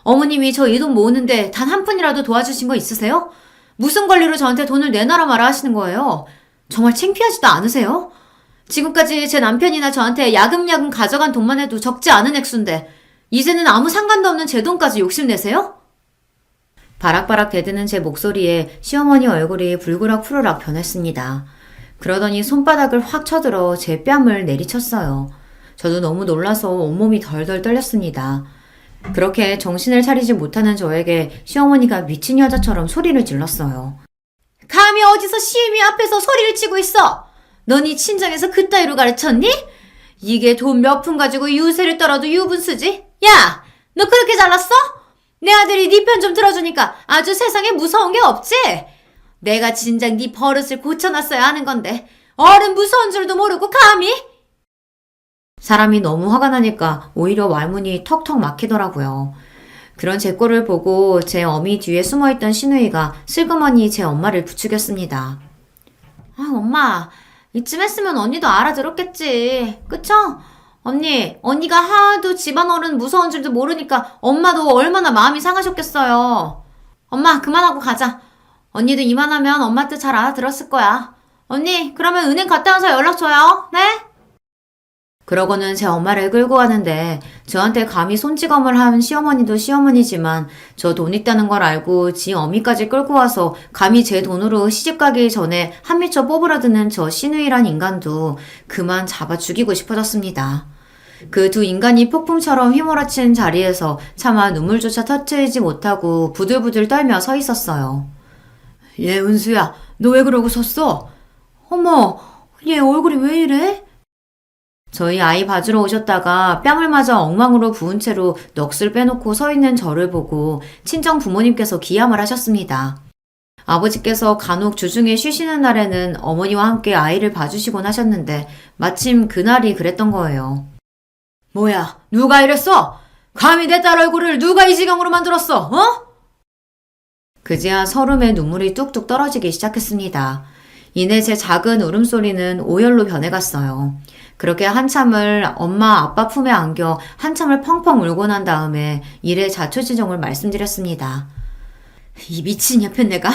어머님이 저 이 돈 모으는데 단 한 푼이라도 도와주신 거 있으세요? 무슨 권리로 저한테 돈을 내놔라 마라 하시는 거예요? 정말 창피하지도 않으세요? 지금까지 제 남편이나 저한테 야금야금 가져간 돈만 해도 적지 않은 액수인데 이제는 아무 상관도 없는 제 돈까지 욕심내세요? 바락바락 대드는 제 목소리에 시어머니 얼굴이 불그락 푸르락 변했습니다. 그러더니 손바닥을 확 쳐들어 제 뺨을 내리쳤어요. 저도 너무 놀라서 온몸이 덜덜 떨렸습니다. 그렇게 정신을 차리지 못하는 저에게 시어머니가 미친 여자처럼 소리를 질렀어요. 감히 어디서 시애미 앞에서 소리를 치고 있어? 너니 친정에서 그따위로 가르쳤니? 이게 돈 몇 푼 가지고 유세를 떨어도 유분수지? 야! 너 그렇게 잘났어? 내 아들이 네 편 좀 들어주니까 아주 세상에 무서운 게 없지? 내가 진작 네 버릇을 고쳐놨어야 하는 건데 어른 무서운 줄도 모르고 감히? 사람이 너무 화가 나니까 오히려 말문이 턱턱 막히더라고요. 그런 제 꼴을 보고 제 어미 뒤에 숨어있던 시누이가 슬그머니 제 엄마를 부추겼습니다. 아, 엄마, 이쯤 했으면 언니도 알아들었겠지. 그쵸? 언니가 하도 집안 어른 무서운 줄도 모르니까 엄마도 얼마나 마음이 상하셨겠어요. 엄마, 그만하고 가자. 언니도 이만하면 엄마 뜻 잘 알아들었을 거야. 언니, 그러면 은행 갔다 와서 연락 줘요. 네? 그러고는 제 엄마를 끌고 가는데 저한테 감히 손찌검을 한 시어머니도 시어머니지만 저 돈 있다는 걸 알고 지 어미까지 끌고 와서 감히 제 돈으로 시집가기 전에 한 미쳐 뽑으려드는 저 시누이란 인간도 그만 잡아 죽이고 싶어졌습니다. 그 두 인간이 폭풍처럼 휘몰아친 자리에서 차마 눈물조차 터트리지 못하고 부들부들 떨며 서 있었어요. 얘 은수야, 너 왜 그러고 섰어? 어머, 얘 얼굴이 왜 이래? 저희 아이 봐주러 오셨다가 뺨을 맞아 엉망으로 부은 채로 넋을 빼놓고 서 있는 저를 보고 친정 부모님께서 기함을 하셨습니다. 아버지께서 간혹 주중에 쉬시는 날에는 어머니와 함께 아이를 봐주시곤 하셨는데 마침 그날이 그랬던 거예요. 뭐야, 누가 이랬어? 감히 내 딸 얼굴을 누가 이 지경으로 만들었어, 어? 그제야 서름에 눈물이 뚝뚝 떨어지기 시작했습니다. 이내 제 작은 울음소리는 오열로 변해갔어요. 그렇게 한참을 엄마 아빠 품에 안겨 한참을 펑펑 울고 난 다음에 일의 자초지종을 말씀드렸습니다. 이 미친 옆에 내가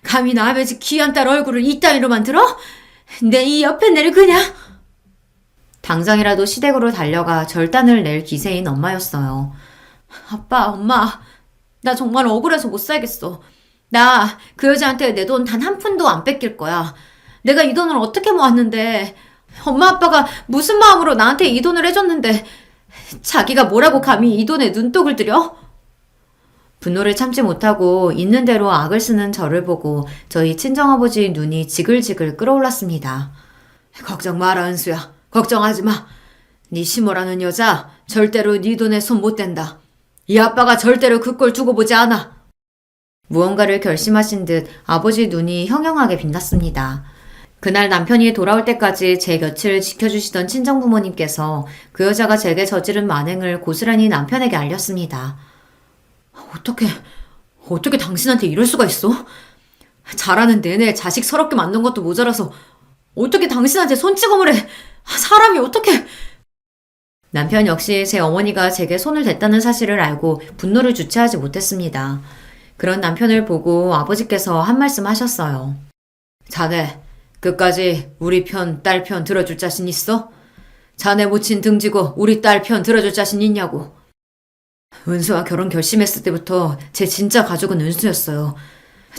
감히 나 아버지 귀한 딸 얼굴을 이따위로 만들어? 내 이 옆에 내를 그냥... 당장이라도 시댁으로 달려가 절단을 낼 기세인 엄마였어요. 아빠, 엄마, 나 정말 억울해서 못 살겠어. 나 그 여자한테 내 돈 단 한 푼도 안 뺏길 거야. 내가 이 돈을 어떻게 모았는데... 엄마 아빠가 무슨 마음으로 나한테 이 돈을 해줬는데 자기가 뭐라고 감히 이 돈에 눈독을 들여? 분노를 참지 못하고 있는 대로 악을 쓰는 저를 보고 저희 친정아버지 눈이 지글지글 끓어올랐습니다. 걱정 마라 은수야. 걱정하지 마. 네 시모라는 여자 절대로 네 돈에 손 못 댄다. 이 아빠가 절대로 그 꼴 두고 보지 않아. 무언가를 결심하신 듯 아버지 눈이 형형하게 빛났습니다. 그날 남편이 돌아올 때까지 제 곁을 지켜주시던 친정부모님께서 그 여자가 제게 저지른 만행을 고스란히 남편에게 알렸습니다. 어떻게 당신한테 이럴 수가 있어? 자라는 내내 자식 서럽게 만든 것도 모자라서 어떻게 당신한테 손찌검을 해? 사람이 어떻게... 남편 역시 제 어머니가 제게 손을 댔다는 사실을 알고 분노를 주체하지 못했습니다. 그런 남편을 보고 아버지께서 한 말씀 하셨어요. 자네, 끝까지 우리 편, 딸 편 들어줄 자신 있어? 자네 모친 등지고 우리 딸 편 들어줄 자신 있냐고. 은수와 결혼 결심했을 때부터 제 진짜 가족은 은수였어요.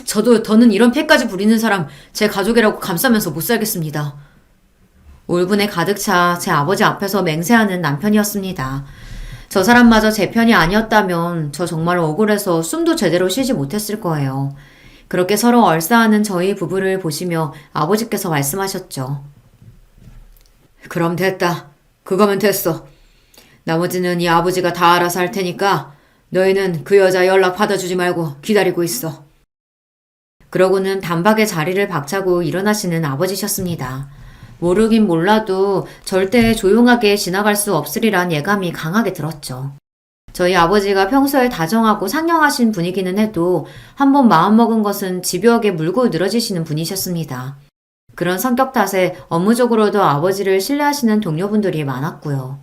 저도 더는 이런 패까지 부리는 사람 제 가족이라고 감싸면서 못 살겠습니다. 울분에 가득 차 제 아버지 앞에서 맹세하는 남편이었습니다. 저 사람마저 제 편이 아니었다면 저 정말 억울해서 숨도 제대로 쉬지 못했을 거예요. 그렇게 서로 얼싸하는 저희 부부를 보시며 아버지께서 말씀하셨죠. 그럼 됐다. 그거면 됐어. 나머지는 이 아버지가 다 알아서 할 테니까 너희는 그 여자 연락 받아주지 말고 기다리고 있어. 그러고는 단박에 자리를 박차고 일어나시는 아버지셨습니다. 모르긴 몰라도 절대 조용하게 지나갈 수 없으리란 예감이 강하게 들었죠. 저희 아버지가 평소에 다정하고 상냥하신 분이기는 해도 한번 마음먹은 것은 집요하게 물고 늘어지시는 분이셨습니다. 그런 성격 탓에 업무적으로도 아버지를 신뢰하시는 동료분들이 많았고요.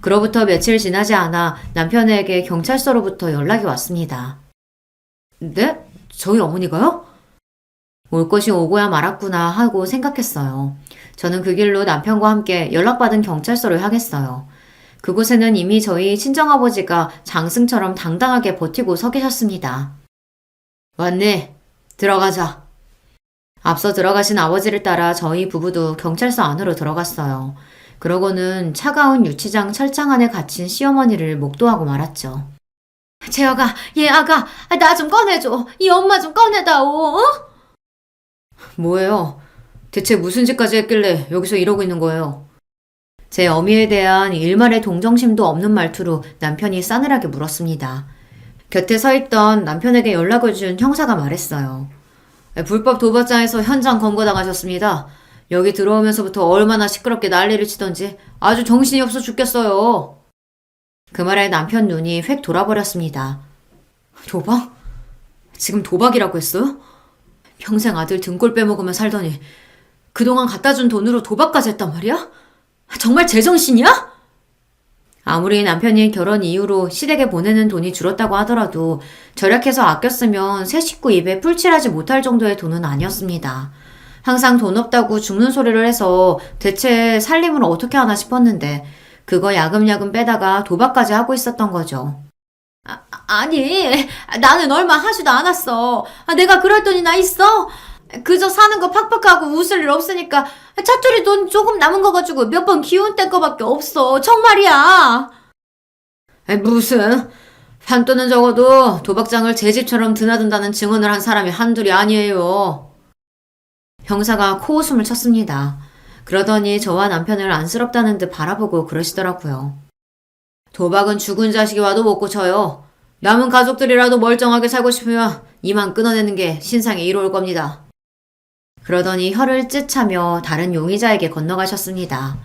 그로부터 며칠 지나지 않아 남편에게 경찰서로부터 연락이 왔습니다. 네? 저희 어머니가요? 올 것이 오고야 말았구나 하고 생각했어요. 저는 그 길로 남편과 함께 연락받은 경찰서를 향했어요. 그곳에는 이미 저희 친정아버지가 장승처럼 당당하게 버티고 서 계셨습니다. 왔니? 들어가자. 앞서 들어가신 아버지를 따라 저희 부부도 경찰서 안으로 들어갔어요. 그러고는 차가운 유치장 철장 안에 갇힌 시어머니를 목도하고 말았죠. 재혁아, 얘 아가, 나 좀 꺼내줘. 이 엄마 좀 꺼내다오. 어? 뭐예요? 대체 무슨 짓까지 했길래 여기서 이러고 있는 거예요? 제 어미에 대한 일말의 동정심도 없는 말투로 남편이 싸늘하게 물었습니다. 곁에 서 있던 남편에게 연락을 준 형사가 말했어요. 불법 도박장에서 현장 검거당하셨습니다. 여기 들어오면서부터 얼마나 시끄럽게 난리를 치던지 아주 정신이 없어 죽겠어요. 그 말에 남편 눈이 획 돌아버렸습니다. 도박? 지금 도박이라고 했어요? 평생 아들 등골 빼먹으며 살더니 그동안 갖다 준 돈으로 도박까지 했단 말이야? 정말 제정신이야? 아무리 남편이 결혼 이후로 시댁에 보내는 돈이 줄었다고 하더라도 절약해서 아껴 쓰면 새 식구 입에 풀칠하지 못할 정도의 돈은 아니었습니다. 항상 돈 없다고 죽는 소리를 해서 대체 살림을 어떻게 하나 싶었는데 그거 야금야금 빼다가 도박까지 하고 있었던 거죠. 아니, 나는 얼마 하지도 않았어. 내가 그럴 돈이 나 있어? 그저 사는 거 팍팍하고 웃을 일 없으니까 차투리 돈 조금 남은 거 가지고 몇 번 기운 뗀 거밖에 없어. 정말이야. 무슨 판돈은 적어도 도박장을 제 집처럼 드나든다는 증언을 한 사람이 한둘이 아니에요. 형사가 코웃음을 쳤습니다. 그러더니 저와 남편을 안쓰럽다는 듯 바라보고 그러시더라고요. 도박은 죽은 자식이 와도 못 고쳐요. 남은 가족들이라도 멀쩡하게 살고 싶으면 이만 끊어내는 게 신상에 이로울 겁니다. 그러더니 혀를 찢차며 다른 용의자에게 건너가셨습니다.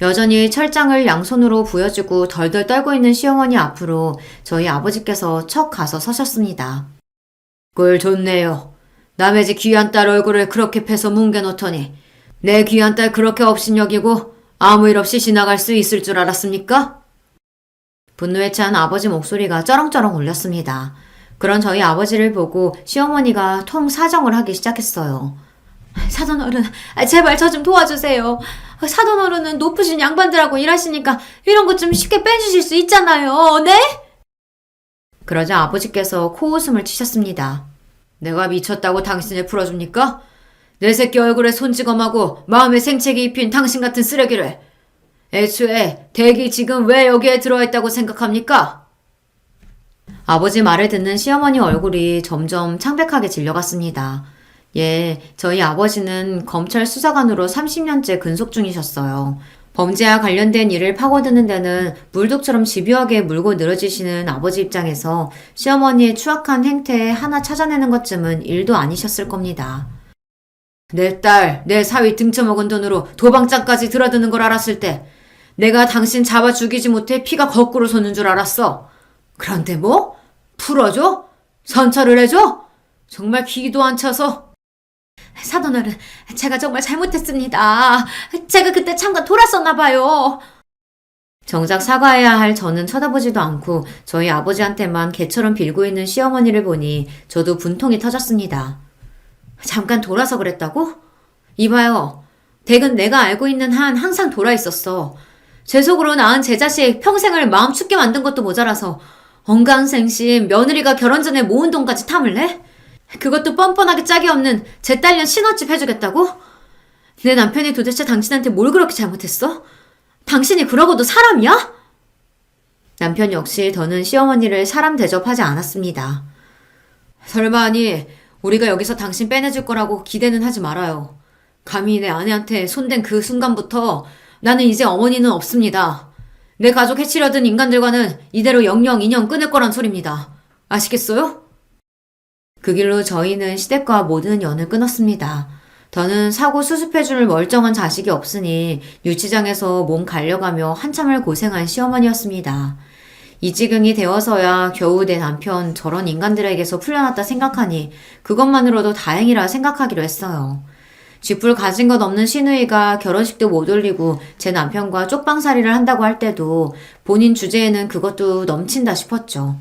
여전히 철장을 양손으로 부여주고 덜덜 떨고 있는 시어머니 앞으로 저희 아버지께서 척 가서 서셨습니다. 꼴 좋네요. 남의 집 귀한 딸 얼굴을 그렇게 패서 뭉개놓더니 내 귀한 딸 그렇게 업신여기고 아무 일 없이 지나갈 수 있을 줄 알았습니까? 분노에 찬 아버지 목소리가 쩌렁쩌렁 울렸습니다. 그런 저희 아버지를 보고 시어머니가 통 사정을 하기 시작했어요. 사돈어른, 제발 저 좀 도와주세요. 사돈어른은 높으신 양반들하고 일하시니까 이런 것 좀 쉽게 빼주실 수 있잖아요. 네? 그러자 아버지께서 코웃음을 치셨습니다. 내가 미쳤다고 당신을 풀어줍니까? 내 새끼 얼굴에 손찌검하고 마음에 생채기 입힌 당신 같은 쓰레기를. 애초에 댁이 지금 왜 여기에 들어있다고 생각합니까? 아버지 말을 듣는 시어머니 얼굴이 점점 창백하게 질려갔습니다. 예, 저희 아버지는 검찰 수사관으로 30년째 근속 중이셨어요. 범죄와 관련된 일을 파고드는 데는 물독처럼 집요하게 물고 늘어지시는 아버지 입장에서 시어머니의 추악한 행태에 하나 찾아내는 것쯤은 일도 아니셨을 겁니다. 내 딸, 내 사위 등쳐먹은 돈으로 도방장까지 들어드는 걸 알았을 때 내가 당신 잡아 죽이지 못해 피가 거꾸로 솟는 줄 알았어. 그런데 뭐? 풀어줘? 선처를 해줘? 정말 기도 안 차서. 사돈어른, 제가 정말 잘못했습니다. 제가 그때 잠깐 돌았었나 봐요. 정작 사과해야 할 저는 쳐다보지도 않고 저희 아버지한테만 개처럼 빌고 있는 시어머니를 보니 저도 분통이 터졌습니다. 잠깐 돌아서 그랬다고? 이봐요. 댁은 내가 알고 있는 한 항상 돌아 있었어. 제 속으로 낳은 제 자식 평생을 마음 춥게 만든 것도 모자라서 언강생심 며느리가 결혼 전에 모은 돈까지 탐을 내? 그것도 뻔뻔하게 짝이 없는 제 딸년 신혼집 해주겠다고? 내 남편이 도대체 당신한테 뭘 그렇게 잘못했어? 당신이 그러고도 사람이야? 남편 역시 더는 시어머니를 사람 대접하지 않았습니다. 설마하니 우리가 여기서 당신 빼내줄 거라고 기대는 하지 말아요. 감히 내 아내한테 손댄 그 순간부터 나는 이제 어머니는 없습니다. 내 가족 해치려던 인간들과는 이대로 영영 인연 끊을 거란 소리입니다. 아시겠어요? 그 길로 저희는 시댁과 모든 연을 끊었습니다. 더는 사고 수습해줄 멀쩡한 자식이 없으니 유치장에서 몸 갈려가며 한참을 고생한 시어머니였습니다. 이 지경이 되어서야 겨우 내 남편 저런 인간들에게서 풀려났다 생각하니 그것만으로도 다행이라 생각하기로 했어요. 쥐뿔 가진 것 없는 시누이가 결혼식도 못 올리고 제 남편과 쪽방살이를 한다고 할 때도 본인 주제에는 그것도 넘친다 싶었죠.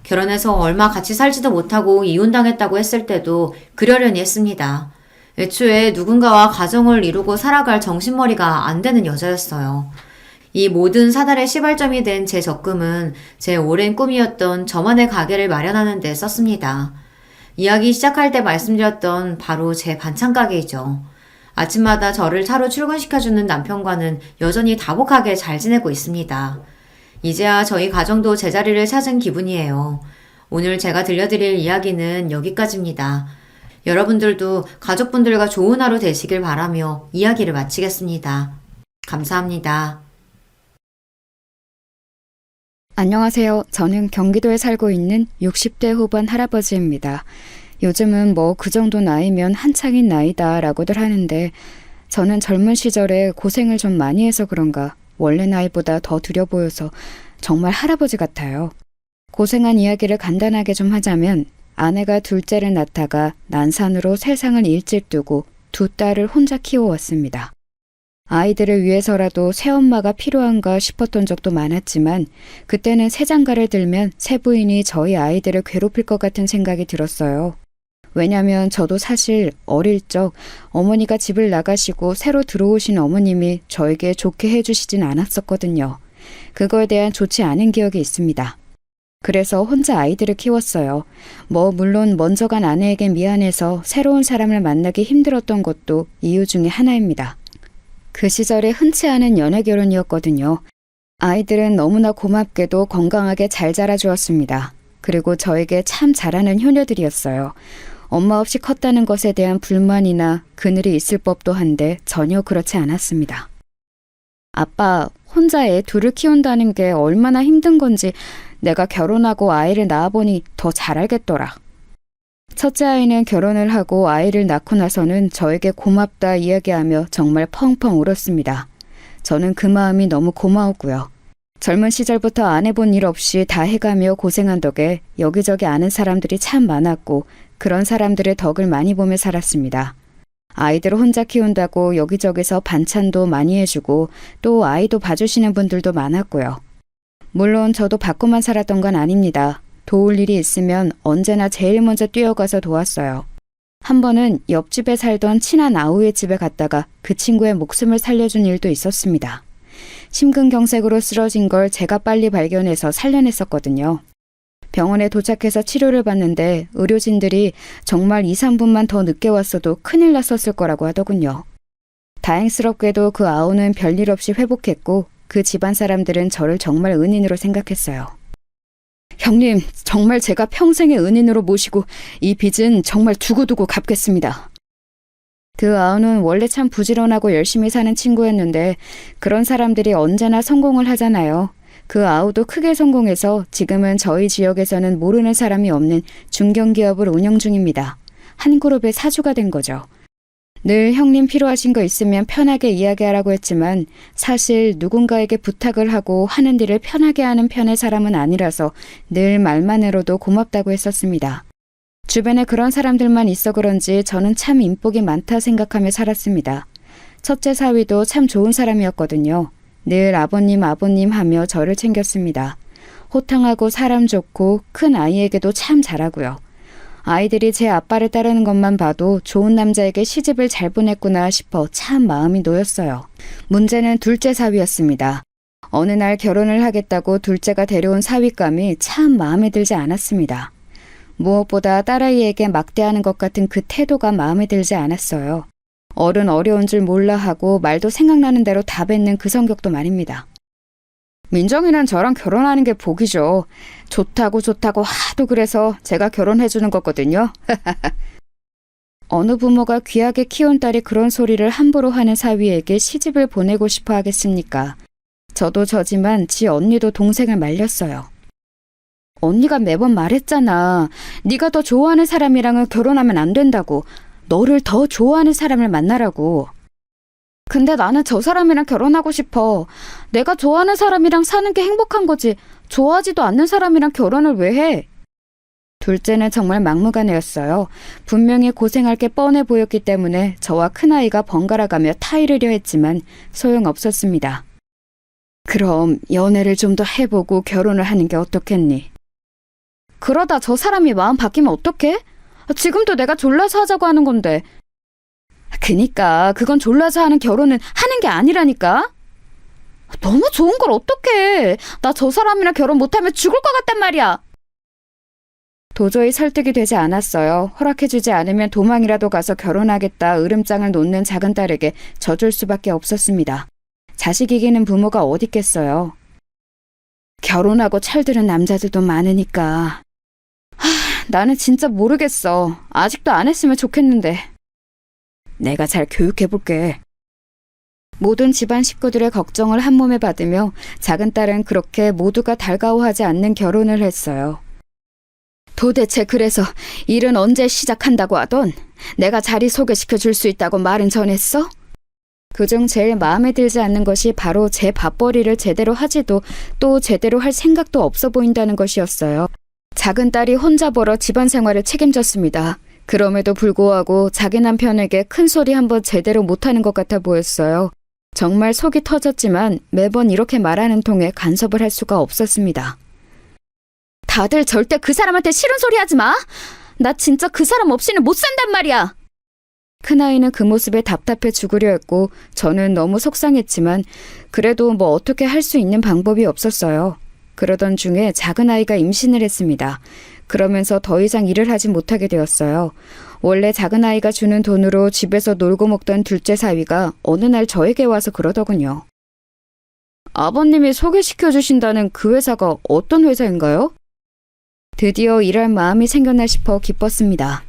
결혼해서 얼마 같이 살지도 못하고 이혼당했다고 했을 때도 그러려니 했습니다. 애초에 누군가와 가정을 이루고 살아갈 정신머리가 안 되는 여자였어요. 이 모든 사달의 시발점이 된 제 적금은 제 오랜 꿈이었던 저만의 가게를 마련하는 데 썼습니다. 이야기 시작할 때 말씀드렸던 바로 제 반찬 가게이죠. 아침마다 저를 차로 출근시켜주는 남편과는 여전히 다복하게 잘 지내고 있습니다. 이제야 저희 가정도 제자리를 찾은 기분이에요. 오늘 제가 들려드릴 이야기는 여기까지입니다. 여러분들도 가족분들과 좋은 하루 되시길 바라며 이야기를 마치겠습니다. 감사합니다. 안녕하세요. 저는 경기도에 살고 있는 60대 후반 할아버지입니다. 요즘은 뭐 그 정도 나이면 한창인 나이다 라고들 하는데 저는 젊은 시절에 고생을 좀 많이 해서 그런가 원래 나이보다 더 들여 보여서 정말 할아버지 같아요. 고생한 이야기를 간단하게 좀 하자면 아내가 둘째를 낳다가 난산으로 세상을 일찍 두고 두 딸을 혼자 키워왔습니다. 아이들을 위해서라도 새엄마가 필요한가 싶었던 적도 많았지만 그때는 새장가를 들면 새부인이 저희 아이들을 괴롭힐 것 같은 생각이 들었어요. 왜냐면 저도 사실 어릴 적 어머니가 집을 나가시고 새로 들어오신 어머님이 저에게 좋게 해주시진 않았었거든요. 그거에 대한 좋지 않은 기억이 있습니다. 그래서 혼자 아이들을 키웠어요. 물론 먼저 간 아내에게 미안해서 새로운 사람을 만나기 힘들었던 것도 이유 중에 하나입니다. 그 시절에 흔치 않은 연애 결혼이었거든요. 아이들은 너무나 고맙게도 건강하게 잘 자라주었습니다. 그리고 저에게 참 잘하는 효녀들이었어요. 엄마 없이 컸다는 것에 대한 불만이나 그늘이 있을 법도 한데 전혀 그렇지 않았습니다. 아빠, 혼자 애 둘을 키운다는 게 얼마나 힘든 건지 내가 결혼하고 아이를 낳아보니 더 잘 알겠더라. 첫째 아이는 결혼을 하고 아이를 낳고 나서는 저에게 고맙다 이야기하며 정말 펑펑 울었습니다. 저는 그 마음이 너무 고마웠고요. 젊은 시절부터 안 해본 일 없이 다 해가며 고생한 덕에 여기저기 아는 사람들이 참 많았고 그런 사람들의 덕을 많이 보며 살았습니다. 아이들을 혼자 키운다고 여기저기서 반찬도 많이 해주고 또 아이도 봐주시는 분들도 많았고요. 물론 저도 받고만 살았던 건 아닙니다. 도울 일이 있으면 언제나 제일 먼저 뛰어가서 도왔어요. 한 번은 옆집에 살던 친한 아우의 집에 갔다가 그 친구의 목숨을 살려준 일도 있었습니다. 심근경색으로 쓰러진 걸 제가 빨리 발견해서 살려냈었거든요. 병원에 도착해서 치료를 받는데 의료진들이 정말 2, 3분만 더 늦게 왔어도 큰일 났었을 거라고 하더군요. 다행스럽게도 그 아우는 별일 없이 회복했고 그 집안 사람들은 저를 정말 은인으로 생각했어요. 형님, 정말 제가 평생의 은인으로 모시고 이 빚은 정말 두고두고 갚겠습니다. 그 아우는 원래 참 부지런하고 열심히 사는 친구였는데 그런 사람들이 언제나 성공을 하잖아요. 그 아우도 크게 성공해서 지금은 저희 지역에서는 모르는 사람이 없는 중견기업을 운영 중입니다. 한 그룹의 사주가 된 거죠. 늘 형님 필요하신 거 있으면 편하게 이야기하라고 했지만 사실 누군가에게 부탁을 하고 하는 일을 편하게 하는 편의 사람은 아니라서 늘 말만으로도 고맙다고 했었습니다. 주변에 그런 사람들만 있어 그런지 저는 참 인복이 많다 생각하며 살았습니다. 첫째 사위도 참 좋은 사람이었거든요. 늘 아버님 하며 저를 챙겼습니다. 호탕하고 사람 좋고 큰 아이에게도 참 잘하고요. 아이들이 제 아빠를 따르는 것만 봐도 좋은 남자에게 시집을 잘 보냈구나 싶어 참 마음이 놓였어요. 문제는 둘째 사위였습니다. 어느 날 결혼을 하겠다고 둘째가 데려온 사위감이 참 마음에 들지 않았습니다. 무엇보다 딸아이에게 막대하는 것 같은 그 태도가 마음에 들지 않았어요. 어른 어려운 줄 몰라 하고 말도 생각나는 대로 다 뱉는 그 성격도 말입니다. 민정이는 저랑 결혼하는 게 복이죠. 좋다고 하도 그래서 제가 결혼해주는 거거든요. 어느 부모가 귀하게 키운 딸이 그런 소리를 함부로 하는 사위에게 시집을 보내고 싶어 하겠습니까? 저도 저지만 지 언니도 동생을 말렸어요. 언니가 매번 말했잖아. 네가 더 좋아하는 사람이랑은 결혼하면 안 된다고. 너를 더 좋아하는 사람을 만나라고. 근데 나는 저 사람이랑 결혼하고 싶어. 내가 좋아하는 사람이랑 사는 게 행복한 거지. 좋아하지도 않는 사람이랑 결혼을 왜 해? 둘째는 정말 막무가내였어요. 분명히 고생할 게 뻔해 보였기 때문에 저와 큰아이가 번갈아가며 타이르려 했지만 소용없었습니다. 그럼 연애를 좀 더 해보고 결혼을 하는 게 어떻겠니? 그러다 저 사람이 마음 바뀌면 어떡해? 지금도 내가 졸라서 하자고 하는 건데. 그니까 그건 졸라서 하는 결혼은 하는 게 아니라니까. 너무 좋은 걸 어떡해. 나 저 사람이랑 결혼 못하면 죽을 것 같단 말이야. 도저히 설득이 되지 않았어요. 허락해주지 않으면 도망이라도 가서 결혼하겠다 으름장을 놓는 작은 딸에게 져줄 수밖에 없었습니다. 자식 이기는 부모가 어딨겠어요. 결혼하고 철드는 남자들도 많으니까. 나는 진짜 모르겠어. 아직도 안 했으면 좋겠는데. 내가 잘 교육해볼게. 모든 집안 식구들의 걱정을 한 몸에 받으며 작은 딸은 그렇게 모두가 달가워하지 않는 결혼을 했어요. 도대체 그래서 일은 언제 시작한다고 하던? 내가 자리 소개시켜 줄 수 있다고 말은 전했어? 그중 제일 마음에 들지 않는 것이 바로 제 밥벌이를 제대로 하지도 또 제대로 할 생각도 없어 보인다는 것이었어요. 작은 딸이 혼자 벌어 집안 생활을 책임졌습니다. 그럼에도 불구하고 자기 남편에게 큰 소리 한번 제대로 못하는 것 같아 보였어요. 정말 속이 터졌지만 매번 이렇게 말하는 통에 간섭을 할 수가 없었습니다. 다들 절대 그 사람한테 싫은 소리 하지 마. 나 진짜 그 사람 없이는 못 산단 말이야. 큰아이는 그 모습에 답답해 죽으려 했고 저는 너무 속상했지만 그래도 뭐 어떻게 할 수 있는 방법이 없었어요. 그러던 중에 작은 아이가 임신을 했습니다. 그러면서 더 이상 일을 하지 못하게 되었어요. 원래 작은 아이가 주는 돈으로 집에서 놀고 먹던 둘째 사위가 어느 날 저에게 와서 그러더군요. 아버님이 소개시켜 주신다는 그 회사가 어떤 회사인가요? 드디어 일할 마음이 생겼나 싶어 기뻤습니다.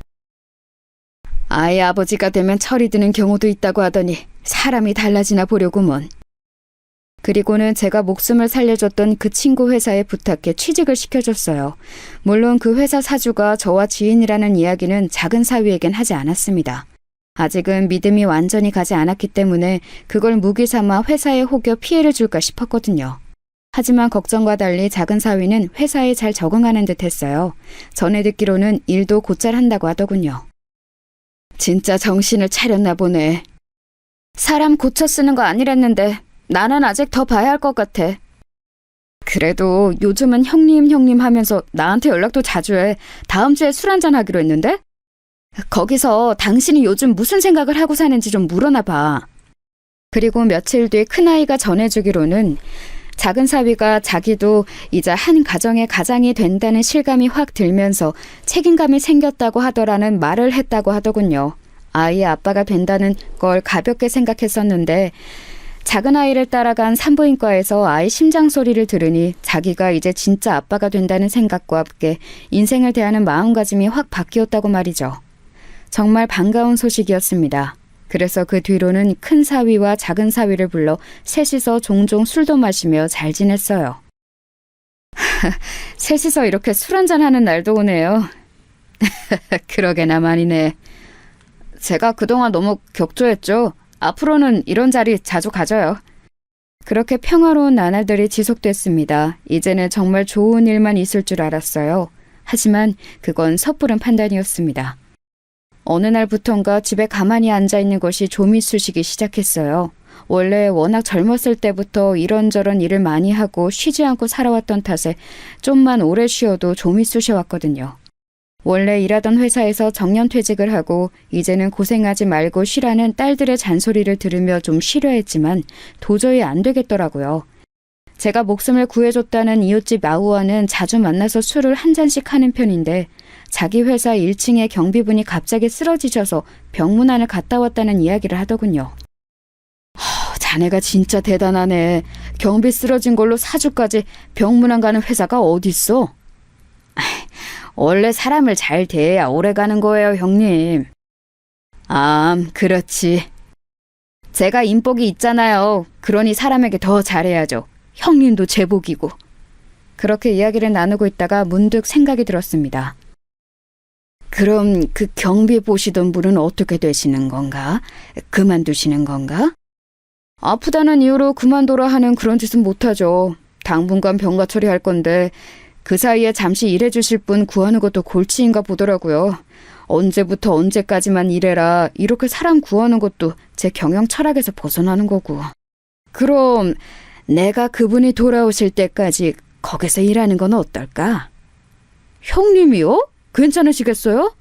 아이 아버지가 되면 철이 드는 경우도 있다고 하더니 사람이 달라지나 보려구먼. 그리고는 제가 목숨을 살려줬던 그 친구 회사에 부탁해 취직을 시켜줬어요. 물론 그 회사 사주가 저와 지인이라는 이야기는 작은 사위에겐 하지 않았습니다. 아직은 믿음이 완전히 가지 않았기 때문에 그걸 무기 삼아 회사에 혹여 피해를 줄까 싶었거든요. 하지만 걱정과 달리 작은 사위는 회사에 잘 적응하는 듯 했어요. 전에 듣기로는 일도 곧잘 한다고 하더군요. 진짜 정신을 차렸나 보네. 사람 고쳐 쓰는 거 아니랬는데 나는 아직 더 봐야 할 것 같아. 그래도 요즘은 형님 하면서 나한테 연락도 자주 해. 다음 주에 술 한잔 하기로 했는데? 거기서 당신이 요즘 무슨 생각을 하고 사는지 좀 물어나 봐. 그리고 며칠 뒤 큰아이가 전해주기로는 작은 사위가 자기도 이제 한 가정의 가장이 된다는 실감이 확 들면서 책임감이 생겼다고 하더라는 말을 했다고 하더군요. 아이의 아빠가 된다는 걸 가볍게 생각했었는데 작은 아이를 따라간 산부인과에서 아이 심장 소리를 들으니 자기가 이제 진짜 아빠가 된다는 생각과 함께 인생을 대하는 마음가짐이 확 바뀌었다고 말이죠. 정말 반가운 소식이었습니다. 그래서 그 뒤로는 큰 사위와 작은 사위를 불러 셋이서 종종 술도 마시며 잘 지냈어요. 셋이서 이렇게 술 한잔하는 날도 오네요. 그러게나 말이네. 제가 그동안 너무 격조했죠. 앞으로는 이런 자리 자주 가져요. 그렇게 평화로운 나날들이 지속됐습니다. 이제는 정말 좋은 일만 있을 줄 알았어요. 하지만 그건 섣부른 판단이었습니다. 어느 날부턴가 집에 가만히 앉아있는 것이 조미쑤시기 시작했어요. 원래 워낙 젊었을 때부터 이런저런 일을 많이 하고 쉬지 않고 살아왔던 탓에 좀만 오래 쉬어도 조미쑤셔왔거든요. 원래 일하던 회사에서 정년퇴직을 하고 이제는 고생하지 말고 쉬라는 딸들의 잔소리를 들으며 좀 쉬려 했지만 도저히 안 되겠더라고요. 제가 목숨을 구해줬다는 이웃집 아우와는 자주 만나서 술을 한 잔씩 하는 편인데 자기 회사 1층에 경비분이 갑자기 쓰러지셔서 병문안을 갔다 왔다는 이야기를 하더군요. 자네가 진짜 대단하네. 경비 쓰러진 걸로 사주까지 병문안 가는 회사가 어딨어? 원래 사람을 잘 대해야 오래 가는 거예요, 형님. 그렇지. 제가 인복이 있잖아요. 그러니 사람에게 더 잘해야죠. 형님도 제복이고. 그렇게 이야기를 나누고 있다가 문득 생각이 들었습니다. 그럼 그 경비 보시던 분은 어떻게 되시는 건가? 그만두시는 건가? 아프다는 이유로 그만둬라 하는 그런 짓은 못하죠. 당분간 병가 처리할 건데 그 사이에 잠시 일해주실 분 구하는 것도 골치인가 보더라고요. 언제부터 언제까지만 일해라 이렇게 사람 구하는 것도 제 경영 철학에서 벗어나는 거고. 그럼 내가 그분이 돌아오실 때까지 거기서 일하는 건 어떨까? 형님이요? 괜찮으시겠어요?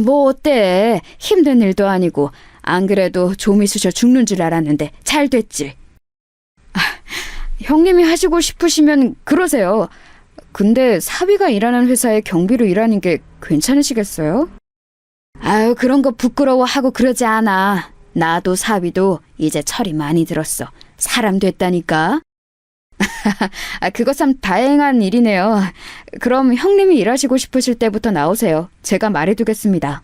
뭐 어때? 힘든 일도 아니고 안 그래도 좀이 쑤셔 죽는 줄 알았는데 잘 됐지. 형님이 하시고 싶으시면 그러세요. 근데 사위가 일하는 회사에 경비로 일하는 게 괜찮으시겠어요? 그런 거 부끄러워하고 그러지 않아. 나도 사위도 이제 철이 많이 들었어. 사람 됐다니까. 그거 참 다행한 일이네요. 그럼 형님이 일하시고 싶으실 때부터 나오세요. 제가 말해두겠습니다.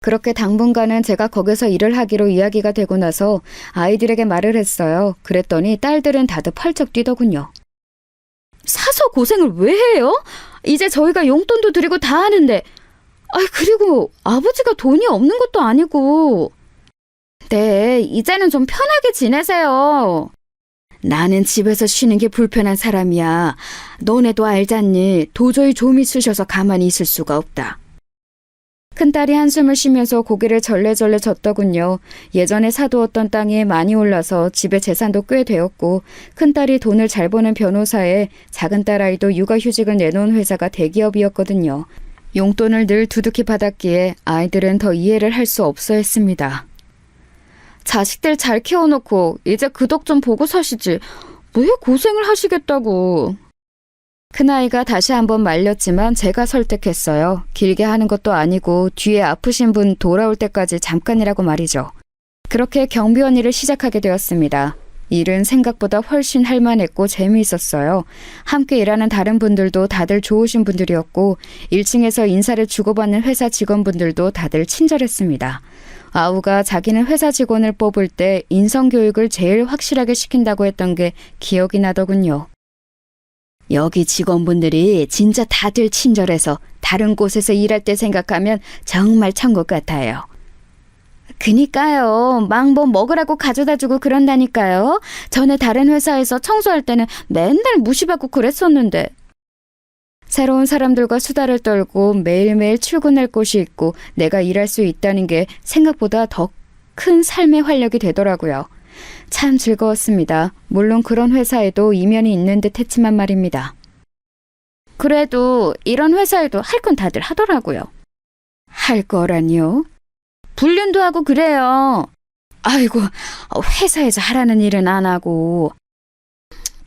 그렇게 당분간은 제가 거기서 일을 하기로 이야기가 되고 나서 아이들에게 말을 했어요. 그랬더니 딸들은 다들 펄쩍 뛰더군요. 사서 고생을 왜 해요? 이제 저희가 용돈도 드리고 다 하는데. 그리고 아버지가 돈이 없는 것도 아니고. 네, 이제는 좀 편하게 지내세요. 나는 집에서 쉬는 게 불편한 사람이야. 너네도 알잖니. 도저히 좀이 쑤셔서 가만히 있을 수가 없다. 큰딸이 한숨을 쉬면서 고개를 절레절레 젓더군요. 예전에 사두었던 땅이 많이 올라서 집에 재산도 꽤 되었고 큰딸이 돈을 잘 버는 변호사에 작은 딸아이도 육아휴직을 내놓은 회사가 대기업이었거든요. 용돈을 늘 두둑히 받았기에 아이들은 더 이해를 할 수 없어 했습니다. 자식들 잘 키워놓고 이제 그 덕 좀 보고 사시지. 왜 고생을 하시겠다고. 큰아이가 다시 한번 말렸지만 제가 설득했어요. 길게 하는 것도 아니고 뒤에 아프신 분 돌아올 때까지 잠깐이라고 말이죠. 그렇게 경비원 일을 시작하게 되었습니다. 일은 생각보다 훨씬 할만했고 재미있었어요. 함께 일하는 다른 분들도 다들 좋으신 분들이었고 1층에서 인사를 주고받는 회사 직원분들도 다들 친절했습니다. 아우가 자기는 회사 직원을 뽑을 때 인성교육을 제일 확실하게 시킨다고 했던 게 기억이 나더군요. 여기 직원분들이 진짜 다들 친절해서 다른 곳에서 일할 때 생각하면 정말 천국 같아요. 그니까요. 막 뭐 먹으라고 가져다 주고 그런다니까요. 전에 다른 회사에서 청소할 때는 맨날 무시받고 그랬었는데. 새로운 사람들과 수다를 떨고 매일매일 출근할 곳이 있고 내가 일할 수 있다는 게 생각보다 더 큰 삶의 활력이 되더라고요. 참 즐거웠습니다. 물론 그런 회사에도 이면이 있는 듯 했지만 말입니다. 그래도 이런 회사에도 할 건 다들 하더라고요. 할 거라니요? 불륜도 하고 그래요. 아이고, 회사에서 하라는 일은 안 하고.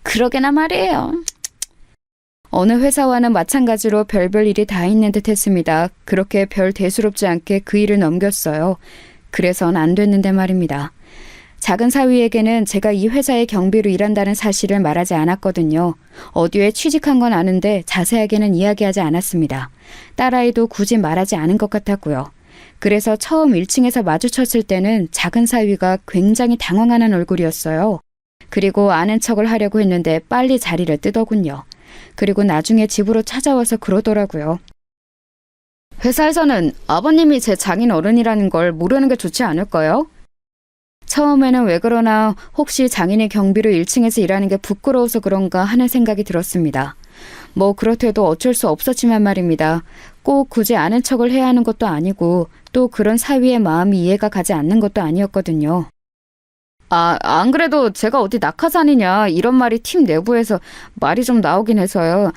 그러게나 말이에요. 어느 회사와는 마찬가지로 별별 일이 다 있는 듯 했습니다. 그렇게 별 대수롭지 않게 그 일을 넘겼어요. 그래선 안 됐는데 말입니다. 작은 사위에게는 제가 이 회사의 경비로 일한다는 사실을 말하지 않았거든요. 어디에 취직한 건 아는데 자세하게는 이야기하지 않았습니다. 딸아이도 굳이 말하지 않은 것 같았고요. 그래서 처음 1층에서 마주쳤을 때는 작은 사위가 굉장히 당황하는 얼굴이었어요. 그리고 아는 척을 하려고 했는데 빨리 자리를 뜨더군요. 그리고 나중에 집으로 찾아와서 그러더라고요. 회사에서는 아버님이 제 장인 어른이라는 걸 모르는 게 좋지 않을까요? 처음에는 왜 그러나 혹시 장인의 경비로 1층에서 일하는 게 부끄러워서 그런가 하는 생각이 들었습니다. 뭐 그렇대도 어쩔 수 없었지만 말입니다. 꼭 굳이 아는 척을 해야 하는 것도 아니고 또 그런 사위의 마음이 이해가 가지 않는 것도 아니었거든요. 안 그래도 제가 어디 낙하산이냐 이런 말이 팀 내부에서 말이 좀 나오긴 해서요.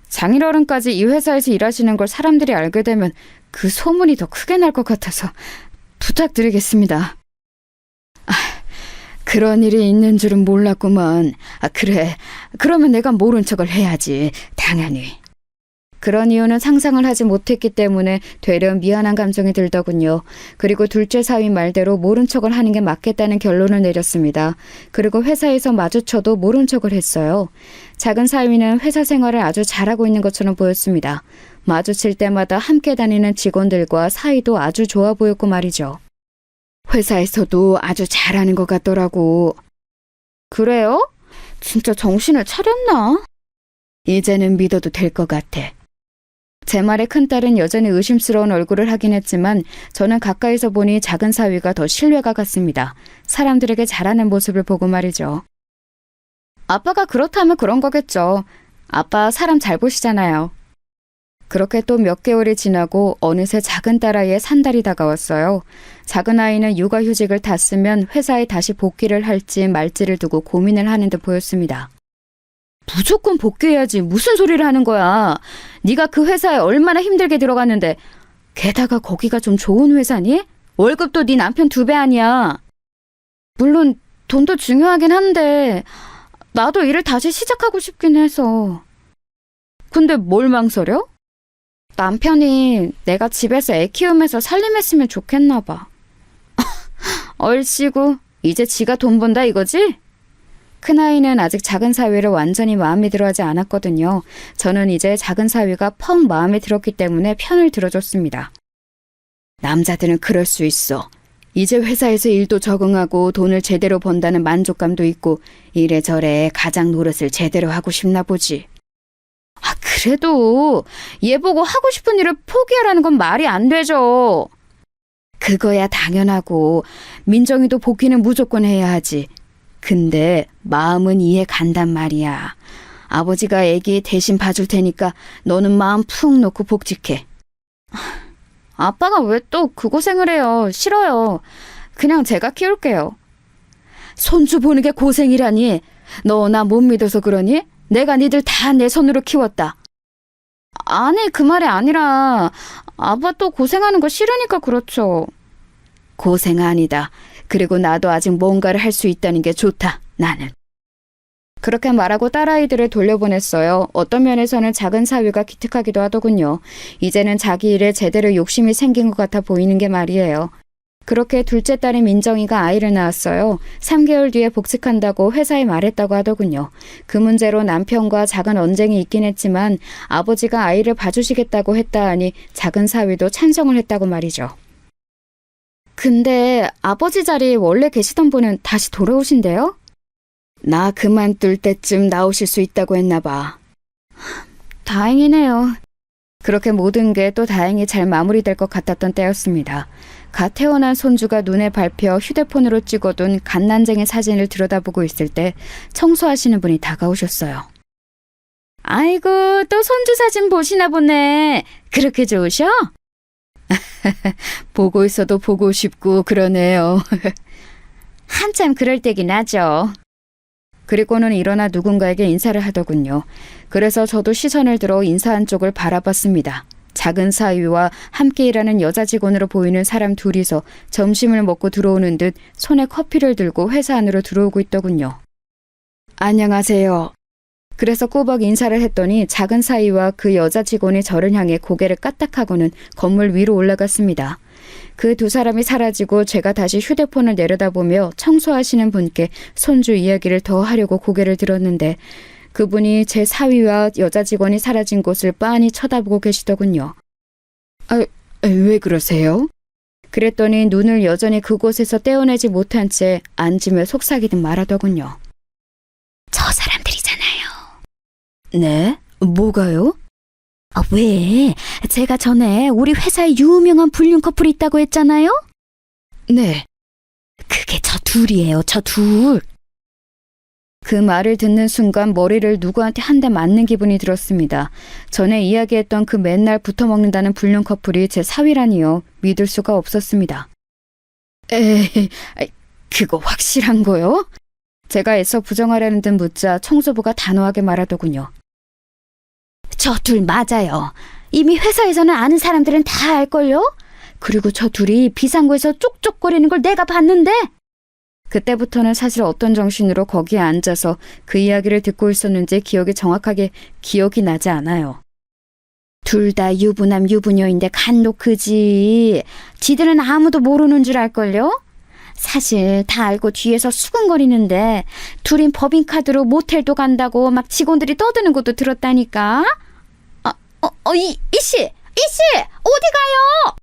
장인어른까지 이 회사에서 일하시는 걸 사람들이 알게 되면 그 소문이 더 크게 날 것 같아서 부탁드리겠습니다. 그런 일이 있는 줄은 몰랐구먼. 그래. 그러면 내가 모른 척을 해야지. 당연히. 그런 이유는 상상을 하지 못했기 때문에 되려 미안한 감정이 들더군요. 그리고 둘째 사위 말대로 모른 척을 하는 게 맞겠다는 결론을 내렸습니다. 그리고 회사에서 마주쳐도 모른 척을 했어요. 작은 사위는 회사 생활을 아주 잘하고 있는 것처럼 보였습니다. 마주칠 때마다 함께 다니는 직원들과 사이도 아주 좋아 보였고 말이죠. 회사에서도 아주 잘하는 것 같더라고. 그래요? 진짜 정신을 차렸나? 이제는 믿어도 될 것 같아. 제 말에 큰딸은 여전히 의심스러운 얼굴을 하긴 했지만 저는 가까이서 보니 작은 사위가 더 신뢰가 갔습니다. 사람들에게 잘하는 모습을 보고 말이죠. 아빠가 그렇다면 그런 거겠죠. 아빠 사람 잘 보시잖아요. 그렇게 또 몇 개월이 지나고 어느새 작은 딸아이의 산달이 다가왔어요. 작은 아이는 육아휴직을 다 쓰면 회사에 다시 복귀를 할지 말지를 두고 고민을 하는 듯 보였습니다. 무조건 복귀해야지. 무슨 소리를 하는 거야. 네가 그 회사에 얼마나 힘들게 들어갔는데. 게다가 거기가 좀 좋은 회사니? 월급도 네 남편 2배 아니야. 물론 돈도 중요하긴 한데 나도 일을 다시 시작하고 싶긴 해서. 근데 뭘 망설여? 남편이 내가 집에서 애 키우면서 살림했으면 좋겠나 봐. 얼씨구, 이제 지가 돈 번다 이거지? 큰아이는 아직 작은 사위를 완전히 마음에 들어하지 않았거든요. 저는 이제 작은 사위가 펑 마음에 들었기 때문에 편을 들어줬습니다. 남자들은 그럴 수 있어. 이제 회사에서 일도 적응하고 돈을 제대로 번다는 만족감도 있고 이래저래 가장 노릇을 제대로 하고 싶나 보지. 아, 그래도 얘 보고 하고 싶은 일을 포기하라는 건 말이 안 되죠. 그거야 당연하고 민정이도 복귀는 무조건 해야 하지. 근데 마음은 이해 간단 말이야. 아버지가 애기 대신 봐줄 테니까 너는 마음 푹 놓고 복직해. 아빠가 왜 또 그 고생을 해요. 싫어요. 그냥 제가 키울게요. 손주 보는 게 고생이라니. 너 나 못 믿어서 그러니? 내가 니들 다 내 손으로 키웠다. 아니, 그 말이 아니라 아빠 또 고생하는 거 싫으니까 그렇죠. 고생 아니다. 그리고 나도 아직 뭔가를 할 수 있다는 게 좋다, 나는. 그렇게 말하고 딸아이들을 돌려보냈어요. 어떤 면에서는 작은 사위가 기특하기도 하더군요. 이제는 자기 일에 제대로 욕심이 생긴 것 같아 보이는 게 말이에요. 그렇게 둘째 딸인 민정이가 아이를 낳았어요. 3개월 뒤에 복직한다고 회사에 말했다고 하더군요. 그 문제로 남편과 작은 언쟁이 있긴 했지만 아버지가 아이를 봐주시겠다고 했다 하니 작은 사위도 찬성을 했다고 말이죠. 근데 아버지 자리 원래 계시던 분은 다시 돌아오신대요? 나 그만둘 때쯤 나오실 수 있다고 했나 봐. 다행이네요. 그렇게 모든 게 또 다행히 잘 마무리될 것 같았던 때였습니다. 갓 태어난 손주가 눈에 밟혀 휴대폰으로 찍어둔 갓난쟁이 사진을 들여다보고 있을 때 청소하시는 분이 다가오셨어요. 아이고, 또 손주 사진 보시나 보네. 그렇게 좋으셔? 보고 있어도 보고 싶고 그러네요. 한참 그럴 때긴 하죠. 그리고는 일어나 누군가에게 인사를 하더군요. 그래서 저도 시선을 들어 인사한 쪽을 바라봤습니다. 작은 사위와 함께 일하는 여자 직원으로 보이는 사람 둘이서 점심을 먹고 들어오는 듯 손에 커피를 들고 회사 안으로 들어오고 있더군요. 안녕하세요. 그래서 꾸벅 인사를 했더니 작은 사위와 그 여자 직원이 저를 향해 고개를 까딱하고는 건물 위로 올라갔습니다. 그 두 사람이 사라지고 제가 다시 휴대폰을 내려다보며 청소하시는 분께 손주 이야기를 더 하려고 고개를 들었는데 그분이 제 사위와 여자 직원이 사라진 곳을 빤히 쳐다보고 계시더군요. 왜 그러세요? 그랬더니 눈을 여전히 그곳에서 떼어내지 못한 채 앉으며 속삭이듯 말하더군요. 저 사람들이잖아요. 네? 뭐가요? 왜? 제가 전에 우리 회사에 유명한 불륜 커플이 있다고 했잖아요? 네. 그게 저 둘이에요, 저 둘. 그 말을 듣는 순간 머리를 누구한테 한 대 맞는 기분이 들었습니다. 전에 이야기했던 그 맨날 붙어먹는다는 불륜 커플이 제 사위라니요. 믿을 수가 없었습니다. 에이, 그거 확실한 거요? 제가 애써 부정하려는 듯 묻자 청소부가 단호하게 말하더군요. 저 둘 맞아요. 이미 회사에서는 아는 사람들은 다 알걸요? 그리고 저 둘이 비상구에서 쪽쪽거리는 걸 내가 봤는데? 그때부터는 사실 어떤 정신으로 거기에 앉아서 그 이야기를 듣고 있었는지 기억이 정확하게 기억이 나지 않아요. 둘 다 유부남 유부녀인데 간도 크지. 지들은 아무도 모르는 줄 알걸요? 사실 다 알고 뒤에서 수근거리는데 둘인 법인카드로 모텔도 간다고 막 직원들이 떠드는 것도 들었다니까. 이씨! 어디 가요?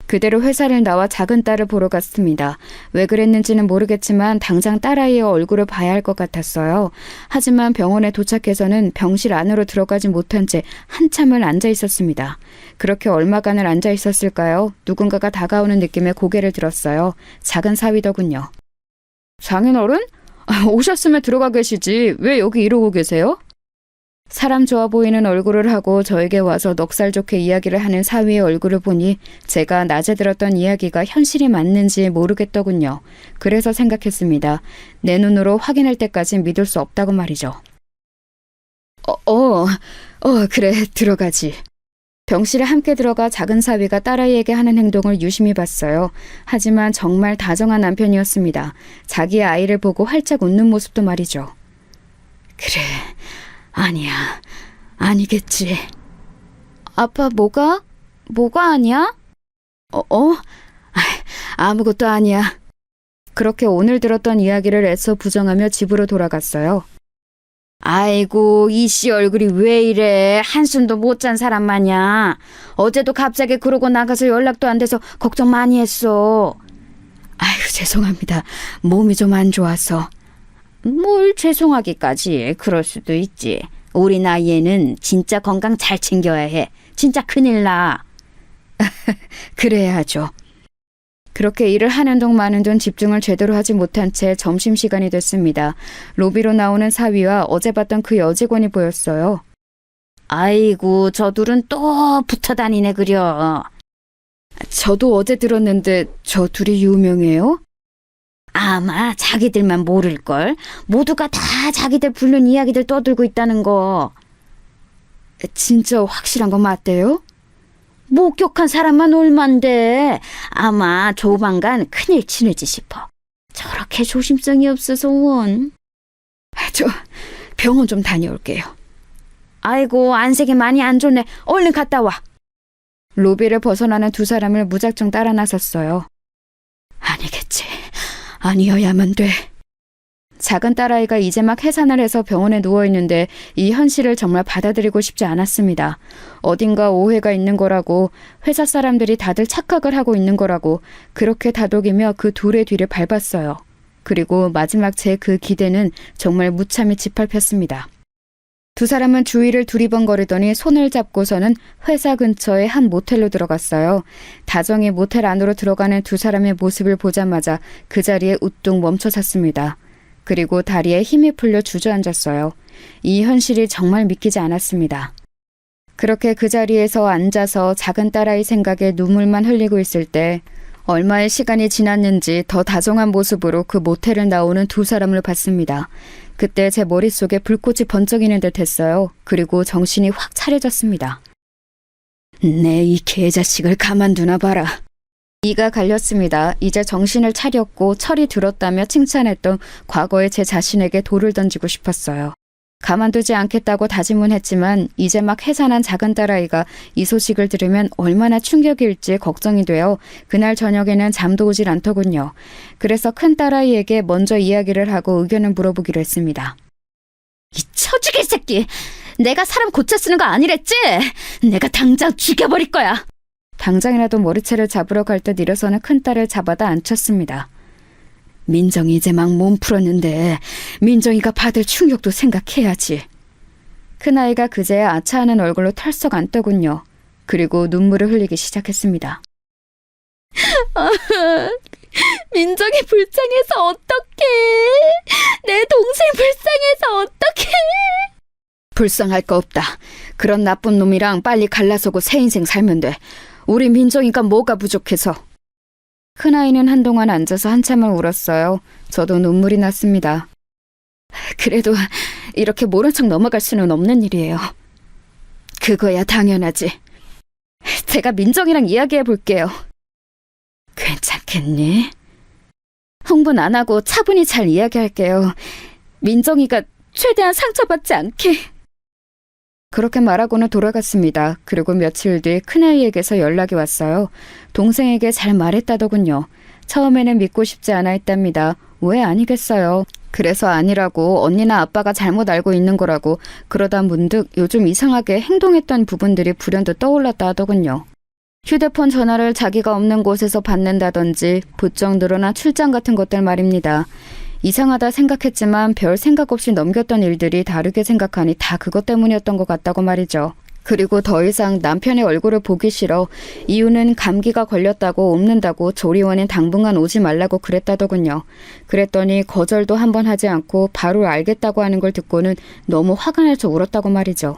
그대로 회사를 나와 작은 딸을 보러 갔습니다. 왜 그랬는지는 모르겠지만 당장 딸아이의 얼굴을 봐야 할 것 같았어요. 하지만 병원에 도착해서는 병실 안으로 들어가지 못한 채 한참을 앉아 있었습니다. 그렇게 얼마간을 앉아 있었을까요? 누군가가 다가오는 느낌에 고개를 들었어요. 작은 사위더군요. 장인어른? 오셨으면 들어가 계시지. 왜 여기 이러고 계세요? 사람 좋아 보이는 얼굴을 하고 저에게 와서 넉살 좋게 이야기를 하는 사위의 얼굴을 보니 제가 낮에 들었던 이야기가 현실이 맞는지 모르겠더군요. 그래서 생각했습니다. 내 눈으로 확인할 때까지 믿을 수 없다고 말이죠. 그래, 들어가지. 병실에 함께 들어가 작은 사위가 딸아이에게 하는 행동을 유심히 봤어요. 하지만 정말 다정한 남편이었습니다. 자기의 아이를 보고 활짝 웃는 모습도 말이죠. 그래. 아니야. 아니겠지. 아빠 뭐가? 뭐가 아니야? 아무것도 아니야. 그렇게 오늘 들었던 이야기를 애써 부정하며 집으로 돌아갔어요. 아이고, 이씨 얼굴이 왜 이래? 한숨도 못 잔 사람 마냥. 어제도 갑자기 그러고 나가서 연락도 안 돼서 걱정 많이 했어. 아유, 죄송합니다. 몸이 좀 안 좋아서. 뭘 죄송하기까지. 그럴 수도 있지. 우리 나이에는 진짜 건강 잘 챙겨야 해. 진짜 큰일 나. 그래야죠. 그렇게 일을 하는 동 마는 동 집중을 제대로 하지 못한 채 점심시간이 됐습니다. 로비로 나오는 사위와 어제 봤던 그 여직원이 보였어요. 아이고, 저 둘은 또 붙어 다니네 그려. 저도 어제 들었는데 저 둘이 유명해요? 아마 자기들만 모를걸. 모두가 다 자기들 부른 이야기들 떠들고 있다는 거. 진짜 확실한 거 맞대요? 목격한 사람만 얼만데. 아마 조만간 큰일 치르지 싶어. 저렇게 조심성이 없어서 원. 저 병원 좀 다녀올게요. 아이고, 안색이 많이 안 좋네. 얼른 갔다 와. 로비를 벗어나는 두 사람을 무작정 따라 나섰어요. 아니겠지. 아니어야만 돼. 작은 딸아이가 이제 막 해산을 해서 병원에 누워있는데 이 현실을 정말 받아들이고 싶지 않았습니다. 어딘가 오해가 있는 거라고, 회사 사람들이 다들 착각을 하고 있는 거라고 그렇게 다독이며 그 둘의 뒤를 밟았어요. 그리고 마지막 제 그 기대는 정말 무참히 짓밟혔습니다. 두 사람은 주위를 두리번거리더니 손을 잡고서는 회사 근처의 한 모텔로 들어갔어요. 다정히 모텔 안으로 들어가는 두 사람의 모습을 보자마자 그 자리에 우뚝 멈춰 섰습니다. 그리고 다리에 힘이 풀려 주저앉았어요. 이 현실이 정말 믿기지 않았습니다. 그렇게 그 자리에서 앉아서 작은 딸아이 생각에 눈물만 흘리고 있을 때 얼마의 시간이 지났는지 더 다정한 모습으로 그 모텔을 나오는 두 사람을 봤습니다. 그때 제 머릿속에 불꽃이 번쩍이는 듯 했어요. 그리고 정신이 확 차려졌습니다. 내 이 개자식을 가만두나 봐라. 이가 갈렸습니다. 이제 정신을 차렸고 철이 들었다며 칭찬했던 과거의 제 자신에게 돌을 던지고 싶었어요. 가만두지 않겠다고 다짐은 했지만 이제 막 해산한 작은 딸아이가 이 소식을 들으면 얼마나 충격일지 걱정이 되어 그날 저녁에는 잠도 오질 않더군요. 그래서 큰 딸아이에게 먼저 이야기를 하고 의견을 물어보기로 했습니다. 이 처죽일 새끼! 내가 사람 고쳐 쓰는 거 아니랬지? 내가 당장 죽여버릴 거야! 당장이라도 머리채를 잡으러 갈 듯 일어서는 큰딸을 잡아다 앉혔습니다. 민정이 이제 막 몸 풀었는데 민정이가 받을 충격도 생각해야지. 큰아이가 그제야 아차하는 얼굴로 털썩 앉더군요. 그리고 눈물을 흘리기 시작했습니다. 민정이 불쌍해서 어떡해. 내 동생 불쌍해서 어떡해. 불쌍할 거 없다. 그런 나쁜 놈이랑 빨리 갈라서고 새 인생 살면 돼. 우리 민정이가 뭐가 부족해서. 큰아이는 한동안 앉아서 한참을 울었어요. 저도 눈물이 났습니다. 그래도 이렇게 모른 척 넘어갈 수는 없는 일이에요. 그거야 당연하지. 제가 민정이랑 이야기해 볼게요. 괜찮겠니? 흥분 안 하고 차분히 잘 이야기할게요. 민정이가 최대한 상처받지 않게. 그렇게 말하고는 돌아갔습니다. 그리고 며칠 뒤 큰아이에게서 연락이 왔어요. 동생에게 잘 말했다더군요. 처음에는 믿고 싶지 않아 했답니다. 왜 아니겠어요. 그래서 아니라고, 언니나 아빠가 잘못 알고 있는 거라고. 그러다 문득 요즘 이상하게 행동했던 부분들이 불현듯 떠올랐다 하더군요. 휴대폰 전화를 자기가 없는 곳에서 받는다든지 부쩍 늘어난 출장 같은 것들 말입니다. 이상하다 생각했지만 별 생각 없이 넘겼던 일들이 다르게 생각하니 다 그것 때문이었던 것 같다고 말이죠. 그리고 더 이상 남편의 얼굴을 보기 싫어. 이유는 감기가 걸렸다고 옮는다고 조리원엔 당분간 오지 말라고 그랬다더군요. 그랬더니 거절도 한번 하지 않고 바로 알겠다고 하는 걸 듣고는 너무 화가 나서 울었다고 말이죠.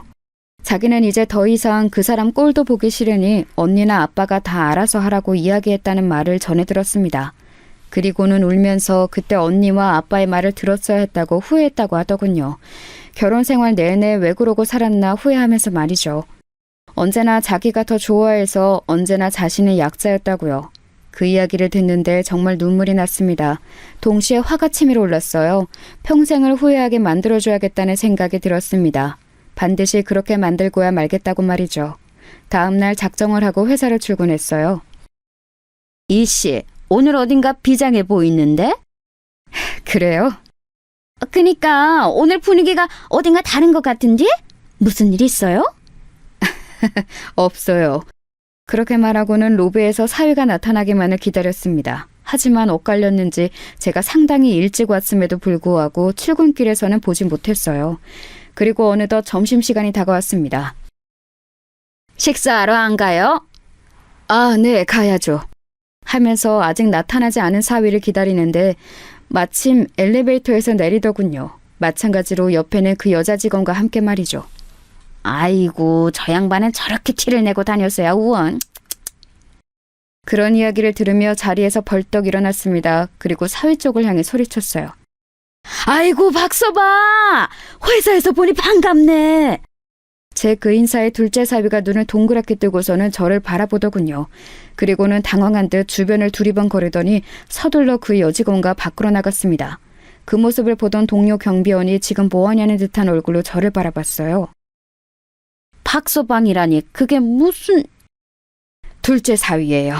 자기는 이제 더 이상 그 사람 꼴도 보기 싫으니 언니나 아빠가 다 알아서 하라고 이야기했다는 말을 전해 들었습니다. 그리고는 울면서 그때 언니와 아빠의 말을 들었어야 했다고 후회했다고 하더군요. 결혼 생활 내내 왜 그러고 살았나 후회하면서 말이죠. 언제나 자기가 더 좋아해서 언제나 자신의 약자였다고요. 그 이야기를 듣는데 정말 눈물이 났습니다. 동시에 화가 치밀어 올랐어요. 평생을 후회하게 만들어줘야겠다는 생각이 들었습니다. 반드시 그렇게 만들고야 말겠다고 말이죠. 다음 날 작정을 하고 회사를 출근했어요. 이씨, 오늘 어딘가 비장해 보이는데? 그래요? 그니까 오늘 분위기가 어딘가 다른 것 같은데? 무슨 일 있어요? 없어요. 그렇게 말하고는 로비에서 사위가 나타나기만을 기다렸습니다. 하지만 엇갈렸는지 제가 상당히 일찍 왔음에도 불구하고 출근길에서는 보지 못했어요. 그리고 어느덧 점심시간이 다가왔습니다. 식사하러 안 가요? 아, 네, 가야죠. 하면서 아직 나타나지 않은 사위를 기다리는데 마침 엘리베이터에서 내리더군요. 마찬가지로 옆에는 그 여자 직원과 함께 말이죠. 아이고, 저 양반은 저렇게 티를 내고 다녔어야 우원. 그런 이야기를 들으며 자리에서 벌떡 일어났습니다. 그리고 사위 쪽을 향해 소리쳤어요. 아이고, 박서방! 회사에서 보니 반갑네. 제 그 인사에 둘째 사위가 눈을 동그랗게 뜨고서는 저를 바라보더군요. 그리고는 당황한 듯 주변을 두리번거리더니 서둘러 그 여직원과 밖으로 나갔습니다. 그 모습을 보던 동료 경비원이 지금 뭐하냐는 듯한 얼굴로 저를 바라봤어요. 박서방이라니 그게 무슨... 둘째 사위예요.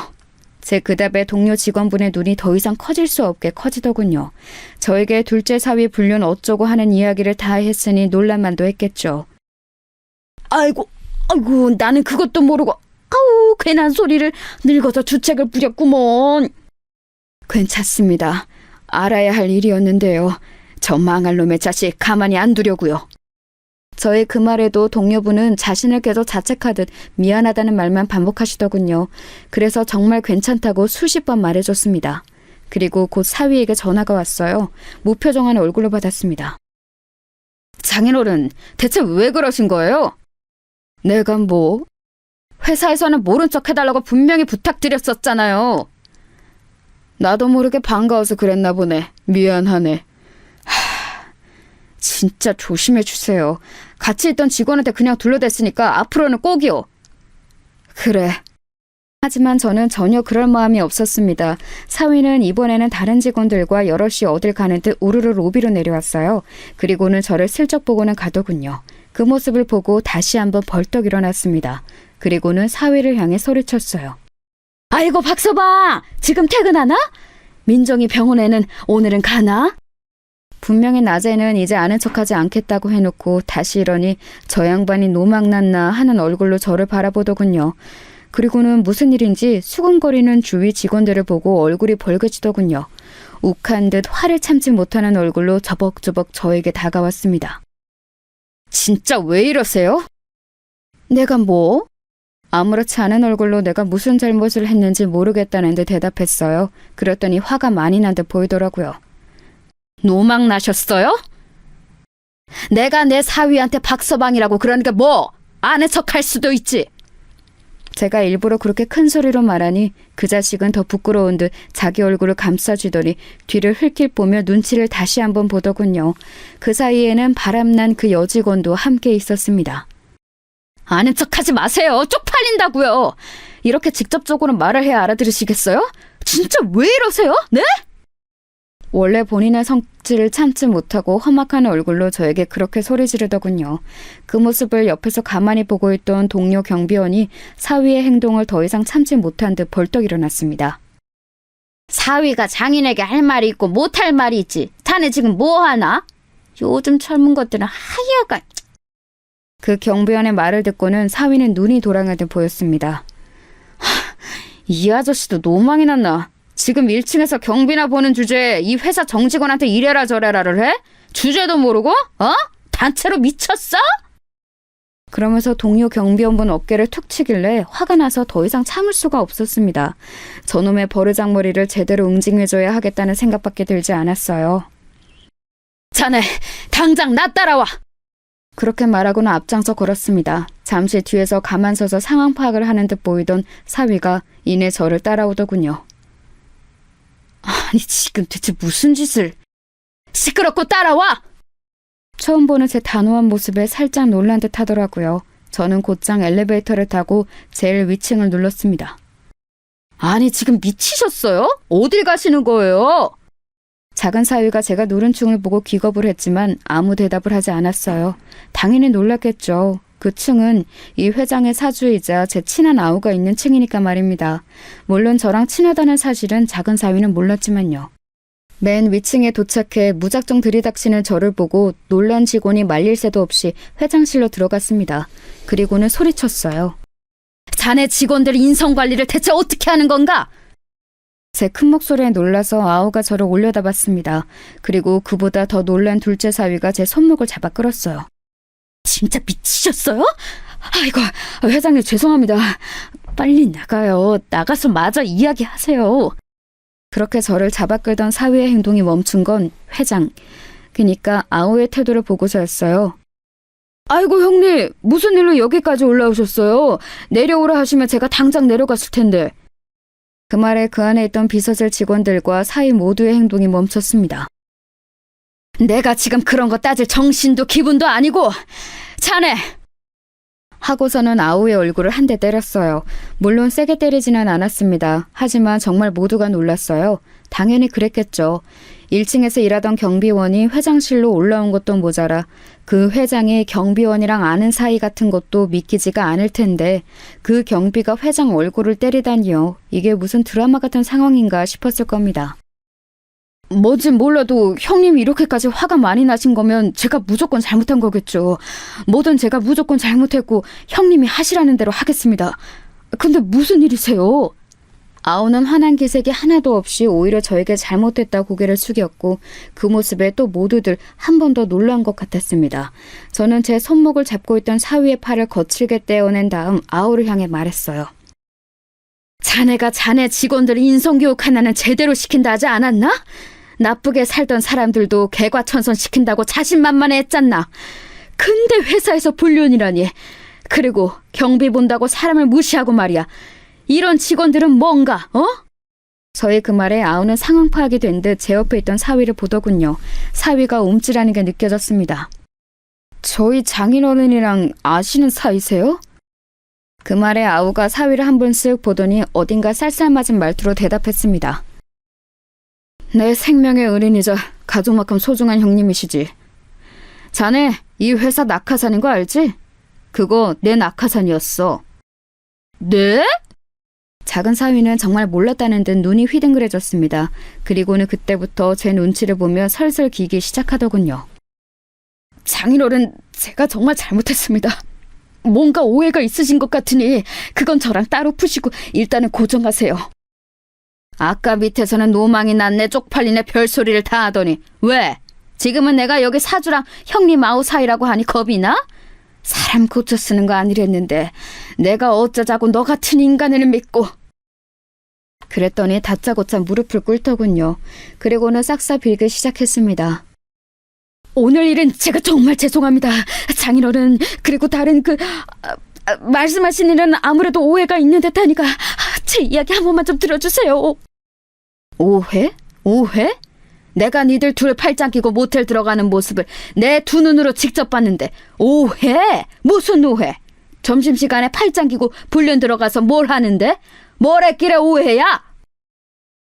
제 그 답에 동료 직원분의 눈이 더 이상 커질 수 없게 커지더군요. 저에게 둘째 사위 불륜 어쩌고 하는 이야기를 다 했으니 놀랄만도 했겠죠. 아이고, 나는 그것도 모르고 아우, 괜한 소리를 늙어서 주책을 부렸구먼. 괜찮습니다. 알아야 할 일이었는데요. 저 망할 놈의 자식 가만히 안 두려고요. 저의 그 말에도 동료분은 자신을 계속 자책하듯 미안하다는 말만 반복하시더군요. 그래서 정말 괜찮다고 수십 번 말해줬습니다. 그리고 곧 사위에게 전화가 왔어요. 무표정한 얼굴로 받았습니다. 장인어른, 대체 왜 그러신 거예요? 내가 뭐? 회사에서는 모른 척 해달라고 분명히 부탁드렸었잖아요. 나도 모르게 반가워서 그랬나 보네. 미안하네. 진짜 조심해 주세요. 같이 있던 직원한테 그냥 둘러댔으니까 앞으로는 꼭이요. 그래. 하지만 저는 전혀 그럴 마음이 없었습니다. 사위는 이번에는 다른 직원들과 여럿이 어딜 가는 듯 우르르 로비로 내려왔어요. 그리고는 저를 슬쩍 보고는 가더군요. 그 모습을 보고 다시 한번 벌떡 일어났습니다. 그리고는 사위를 향해 소리쳤어요. 아이고, 박서방! 지금 퇴근하나? 민정이 병원에는 오늘은 가나? 분명히 낮에는 이제 아는 척하지 않겠다고 해놓고 다시 이러니 저 양반이 노망났나 하는 얼굴로 저를 바라보더군요. 그리고는 무슨 일인지 수근거리는 주위 직원들을 보고 얼굴이 벌개지더군요. 욱한 듯 화를 참지 못하는 얼굴로 저벅저벅 저에게 다가왔습니다. 진짜 왜 이러세요? 내가 뭐? 아무렇지 않은 얼굴로 내가 무슨 잘못을 했는지 모르겠다는 듯 대답했어요. 그랬더니 화가 많이 난 듯 보이더라고요. 노망 나셨어요? 내가 내 사위한테 박서방이라고 그러니까 뭐? 아는 척할 수도 있지. 제가 일부러 그렇게 큰 소리로 말하니 그 자식은 더 부끄러운 듯 자기 얼굴을 감싸주더니 뒤를 흘낏 보며 눈치를 다시 한번 보더군요. 그 사이에는 바람난 그 여직원도 함께 있었습니다. 아는 척하지 마세요. 쪽팔린다고요. 이렇게 직접적으로 말을 해야 알아들으시겠어요? 진짜 왜 이러세요? 네? 원래 본인의 성질을 참지 못하고 험악한 얼굴로 저에게 그렇게 소리 지르더군요. 그 모습을 옆에서 가만히 보고 있던 동료 경비원이 사위의 행동을 더 이상 참지 못한 듯 벌떡 일어났습니다. 사위가 장인에게 할 말이 있고 못할 말이 있지. 자네 지금 뭐 하나? 요즘 젊은 것들은 하여간. 그 경비원의 말을 듣고는 사위는 눈이 돌아갈 듯 보였습니다. 이 아저씨도 노망이 났나? 지금 1층에서 경비나 보는 주제에 이 회사 정직원한테 이래라 저래라를 해? 주제도 모르고? 단체로 미쳤어? 그러면서 동료 경비원분 어깨를 툭 치길래 화가 나서 더 이상 참을 수가 없었습니다. 저놈의 버르장머리를 제대로 응징해줘야 하겠다는 생각밖에 들지 않았어요. 자네 당장 나 따라와. 그렇게 말하고는 앞장서 걸었습니다. 잠시 뒤에서 가만 서서 상황 파악을 하는 듯 보이던 사위가 이내 저를 따라오더군요. 아니 지금 대체 무슨 짓을... 시끄럽고 따라와. 처음 보는 제 단호한 모습에 살짝 놀란 듯 하더라고요. 저는 곧장 엘리베이터를 타고 제일 위층을 눌렀습니다. 아니 지금 미치셨어요? 어딜 가시는 거예요? 작은 사위가 제가 누른 층을 보고 기겁을 했지만 아무 대답을 하지 않았어요. 당연히 놀랐겠죠. 그 층은 이 회장의 사주이자 제 친한 아우가 있는 층이니까 말입니다. 물론 저랑 친하다는 사실은 작은 사위는 몰랐지만요. 맨 위층에 도착해 무작정 들이닥치는 저를 보고 놀란 직원이 말릴 새도 없이 회장실로 들어갔습니다. 그리고는 소리쳤어요. 자네 직원들 인성관리를 대체 어떻게 하는 건가? 제 큰 목소리에 놀라서 아우가 저를 올려다봤습니다. 그리고 그보다 더 놀란 둘째 사위가 제 손목을 잡아 끌었어요. 진짜 미치셨어요? 아이고, 회장님 죄송합니다. 빨리 나가요. 나가서 마저 이야기하세요. 그렇게 저를 잡아 끌던 사위의 행동이 멈춘 건 회장, 그러니까 아우의 태도를 보고서였어요. 아이고 형님, 무슨 일로 여기까지 올라오셨어요? 내려오라 하시면 제가 당장 내려갔을 텐데. 그 말에 그 안에 있던 비서실 직원들과 사위 모두의 행동이 멈췄습니다. 내가 지금 그런 거 따질 정신도 기분도 아니고. 자네! 하고서는 아우의 얼굴을 한 대 때렸어요. 물론 세게 때리지는 않았습니다. 하지만 정말 모두가 놀랐어요. 당연히 그랬겠죠. 1층에서 일하던 경비원이 회장실로 올라온 것도 모자라 그 회장이 경비원이랑 아는 사이 같은 것도 믿기지가 않을 텐데 그 경비가 회장 얼굴을 때리다니요. 이게 무슨 드라마 같은 상황인가 싶었을 겁니다. 뭐진 몰라도 형님이 이렇게까지 화가 많이 나신 거면 제가 무조건 잘못한 거겠죠. 뭐든 제가 무조건 잘못했고 형님이 하시라는 대로 하겠습니다. 근데 무슨 일이세요? 아우는 화난 기색이 하나도 없이 오히려 저에게 잘못했다 고개를 숙였고 그 모습에 또 모두들 한 번 더 놀란 것 같았습니다. 저는 제 손목을 잡고 있던 사위의 팔을 거칠게 떼어낸 다음 아우를 향해 말했어요. 자네가 자네 직원들 인성교육 하나는 제대로 시킨다 하지 않았나? 나쁘게 살던 사람들도 개과천선 시킨다고 자신만만했잖나. 근데 회사에서 불륜이라니. 그리고 경비 본다고 사람을 무시하고 말이야. 이런 직원들은 뭔가, 저희 그 말에 아우는 상황 파악이 된 듯 제 옆에 있던 사위를 보더군요. 사위가 움찔하는 게 느껴졌습니다. 저희 장인어른이랑 아시는 사이세요? 그 말에 아우가 사위를 한 번 쓱 보더니 어딘가 쌀쌀맞은 말투로 대답했습니다. 내 생명의 은인이자 가족만큼 소중한 형님이시지. 자네 이 회사 낙하산인 거 알지? 그거 내 낙하산이었어. 네? 작은 사위는 정말 몰랐다는 듯 눈이 휘둥그레졌습니다. 그리고는 그때부터 제 눈치를 보며 설설 기기 시작하더군요. 장인어른, 제가 정말 잘못했습니다. 뭔가 오해가 있으신 것 같으니 그건 저랑 따로 푸시고 일단은 고정하세요. 아까 밑에서는 노망이 났네 쪽팔리네 별소리를 다 하더니 왜? 지금은 내가 여기 사주랑 형님 아우 사이라고 하니 겁이 나? 사람 고쳐 쓰는 거 아니랬는데 내가 어쩌자고 너 같은 인간을 믿고. 그랬더니 다짜고짜 무릎을 꿇더군요. 그리고는 싹싹 빌기 시작했습니다. 오늘 일은 제가 정말 죄송합니다. 장인어른, 그리고 다른 말씀하신 일은 아무래도 오해가 있는 듯하니까 제 이야기 한 번만 좀 들어주세요. 오해? 오해? 내가 니들 둘 팔짱 끼고 모텔 들어가는 모습을 내 두 눈으로 직접 봤는데 오해? 무슨 오해? 점심시간에 팔짱 끼고 불륜 들어가서 뭘 하는데? 뭘 했길래 오해야?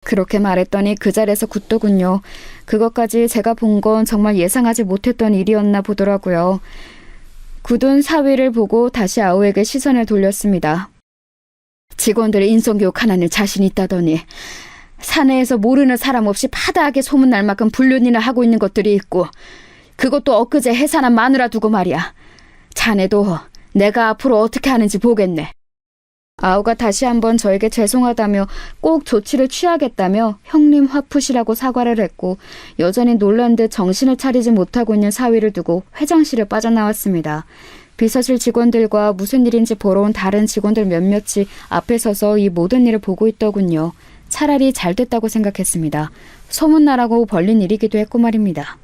그렇게 말했더니 그 자리에서 굳더군요. 그것까지 제가 본 건 정말 예상하지 못했던 일이었나 보더라고요. 굳은 사위를 보고 다시 아우에게 시선을 돌렸습니다. 직원들의 인성교육 하나는 자신 있다더니 사내에서 모르는 사람 없이 파다하게 소문날 만큼 불륜이나 하고 있는 것들이 있고 그것도 엊그제 해산한 마누라 두고 말이야. 자네도 내가 앞으로 어떻게 하는지 보겠네. 아우가 다시 한번 저에게 죄송하다며 꼭 조치를 취하겠다며 형님 화푸시라고 사과를 했고 여전히 놀란 듯 정신을 차리지 못하고 있는 사위를 두고 회장실을 빠져나왔습니다. 비서실 직원들과 무슨 일인지 보러 온 다른 직원들 몇몇이 앞에 서서 이 모든 일을 보고 있더군요. 차라리 잘 됐다고 생각했습니다. 소문나라고 벌린 일이기도 했고 말입니다.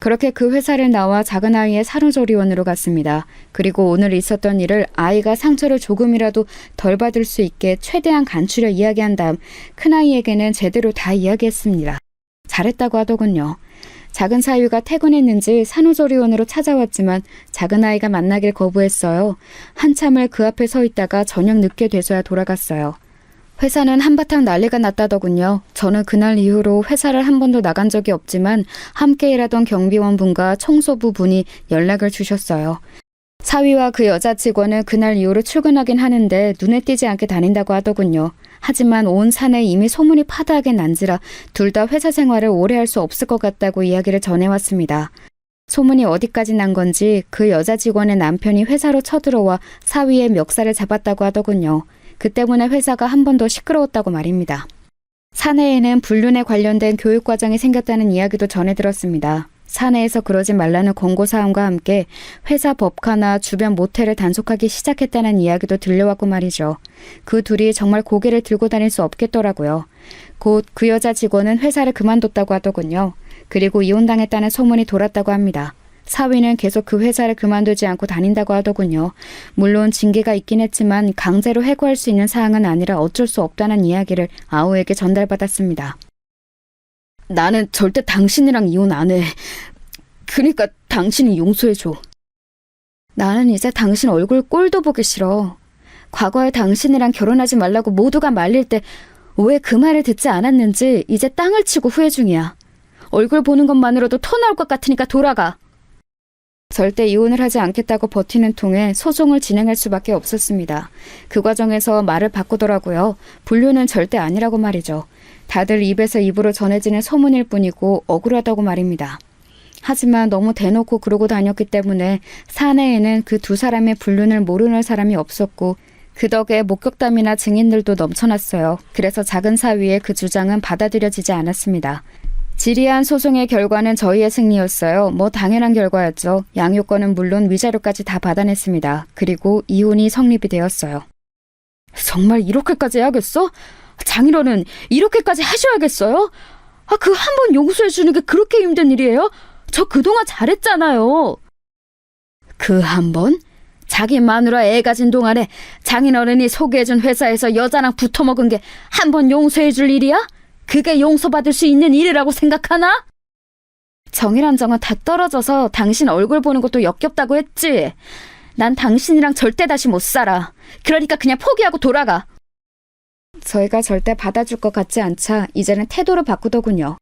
그렇게 그 회사를 나와 작은 아이의 산후조리원으로 갔습니다. 그리고 오늘 있었던 일을 아이가 상처를 조금이라도 덜 받을 수 있게 최대한 간추려 이야기한 다음 큰아이에게는 제대로 다 이야기했습니다. 잘했다고 하더군요. 작은 사위가 퇴근했는지 산후조리원으로 찾아왔지만 작은 아이가 만나길 거부했어요. 한참을 그 앞에 서 있다가 저녁 늦게 돼서야 돌아갔어요. 회사는 한바탕 난리가 났다더군요. 저는 그날 이후로 회사를 한 번도 나간 적이 없지만 함께 일하던 경비원분과 청소부 분이 연락을 주셨어요. 사위와 그 여자 직원은 그날 이후로 출근하긴 하는데 눈에 띄지 않게 다닌다고 하더군요. 하지만 온 사내에 이미 소문이 파다하게 난지라 둘 다 회사 생활을 오래 할 수 없을 것 같다고 이야기를 전해왔습니다. 소문이 어디까지 난 건지 그 여자 직원의 남편이 회사로 쳐들어와 사위의 멱살을 잡았다고 하더군요. 그 때문에 회사가 한 번 더 시끄러웠다고 말입니다. 사내에는 불륜에 관련된 교육 과정이 생겼다는 이야기도 전해 들었습니다. 사내에서 그러지 말라는 권고사항과 함께 회사 법카나 주변 모텔을 단속하기 시작했다는 이야기도 들려왔고 말이죠. 그 둘이 정말 고개를 들고 다닐 수 없겠더라고요. 곧 그 여자 직원은 회사를 그만뒀다고 하더군요. 그리고 이혼당했다는 소문이 돌았다고 합니다. 사위는 계속 그 회사를 그만두지 않고 다닌다고 하더군요. 물론 징계가 있긴 했지만 강제로 해고할 수 있는 사항은 아니라 어쩔 수 없다는 이야기를 아우에게 전달받았습니다. 나는 절대 당신이랑 이혼 안 해. 그러니까 당신이 용서해줘. 나는 이제 당신 얼굴 꼴도 보기 싫어. 과거에 당신이랑 결혼하지 말라고 모두가 말릴 때 왜 그 말을 듣지 않았는지 이제 땅을 치고 후회 중이야. 얼굴 보는 것만으로도 토 나올 것 같으니까 돌아가. 절대 이혼을 하지 않겠다고 버티는 통에 소송을 진행할 수밖에 없었습니다. 그 과정에서 말을 바꾸더라고요. 불륜은 절대 아니라고 말이죠. 다들 입에서 입으로 전해지는 소문일 뿐이고 억울하다고 말입니다. 하지만 너무 대놓고 그러고 다녔기 때문에 사내에는 그 두 사람의 불륜을 모르는 사람이 없었고 그 덕에 목격담이나 증인들도 넘쳐났어요. 그래서 작은 사위의 그 주장은 받아들여지지 않았습니다. 지리한 소송의 결과는 저희의 승리였어요. 뭐 당연한 결과였죠. 양육권은 물론 위자료까지 다 받아냈습니다. 그리고 이혼이 성립이 되었어요. 정말 이렇게까지 해야겠어? 장인어른 이렇게까지 하셔야겠어요? 그 한 번 용서해 주는 게 그렇게 힘든 일이에요? 저 그동안 잘했잖아요. 그 한 번? 자기 마누라 애 가진 동안에 장인어른이 소개해준 회사에서 여자랑 붙어먹은 게 한 번 용서해 줄 일이야? 그게 용서받을 수 있는 일이라고 생각하나? 정이란 정은 다 떨어져서 당신 얼굴 보는 것도 역겹다고 했지. 난 당신이랑 절대 다시 못 살아. 그러니까 그냥 포기하고 돌아가. 저희가 절대 받아줄 것 같지 않자 이제는 태도를 바꾸더군요.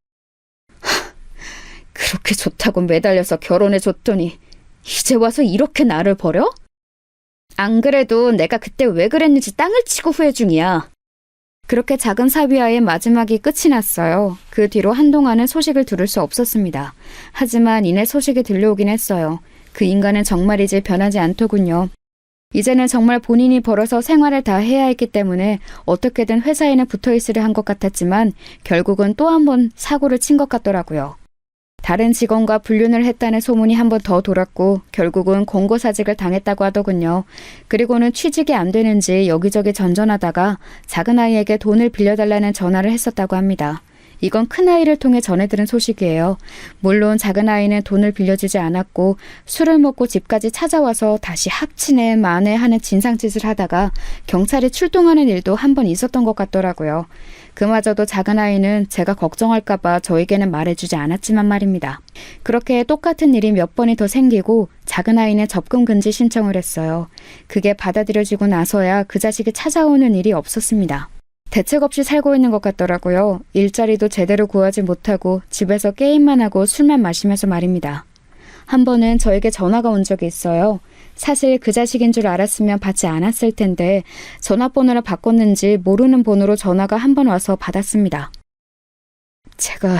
그렇게 좋다고 매달려서 결혼해줬더니 이제 와서 이렇게 나를 버려? 안 그래도 내가 그때 왜 그랬는지 땅을 치고 후회 중이야. 그렇게 작은 사위와의 마지막이 끝이 났어요. 그 뒤로 한동안은 소식을 들을 수 없었습니다. 하지만 이내 소식이 들려오긴 했어요. 그 인간은 정말이지 변하지 않더군요. 이제는 정말 본인이 벌어서 생활을 다 해야 했기 때문에 어떻게든 회사에는 붙어있으려 한 것 같았지만 결국은 또 한 번 사고를 친 것 같더라고요. 다른 직원과 불륜을 했다는 소문이 한 번 더 돌았고 결국은 공고사직을 당했다고 하더군요. 그리고는 취직이 안 되는지 여기저기 전전하다가 작은아이에게 돈을 빌려달라는 전화를 했었다고 합니다. 이건 큰아이를 통해 전해들은 소식이에요. 물론 작은아이는 돈을 빌려주지 않았고 술을 먹고 집까지 찾아와서 다시 합치네 마네 하는 진상짓을 하다가 경찰이 출동하는 일도 한 번 있었던 것 같더라고요. 그마저도 작은아이는 제가 걱정할까봐 저에게는 말해주지 않았지만 말입니다. 그렇게 똑같은 일이 몇 번이 더 생기고 작은아이는 접근 금지 신청을 했어요. 그게 받아들여지고 나서야 그 자식이 찾아오는 일이 없었습니다. 대책 없이 살고 있는 것 같더라고요. 일자리도 제대로 구하지 못하고 집에서 게임만 하고 술만 마시면서 말입니다. 한 번은 저에게 전화가 온 적이 있어요. 사실 그 자식인 줄 알았으면 받지 않았을 텐데 전화번호를 바꿨는지 모르는 번호로 전화가 한 번 와서 받았습니다. 제가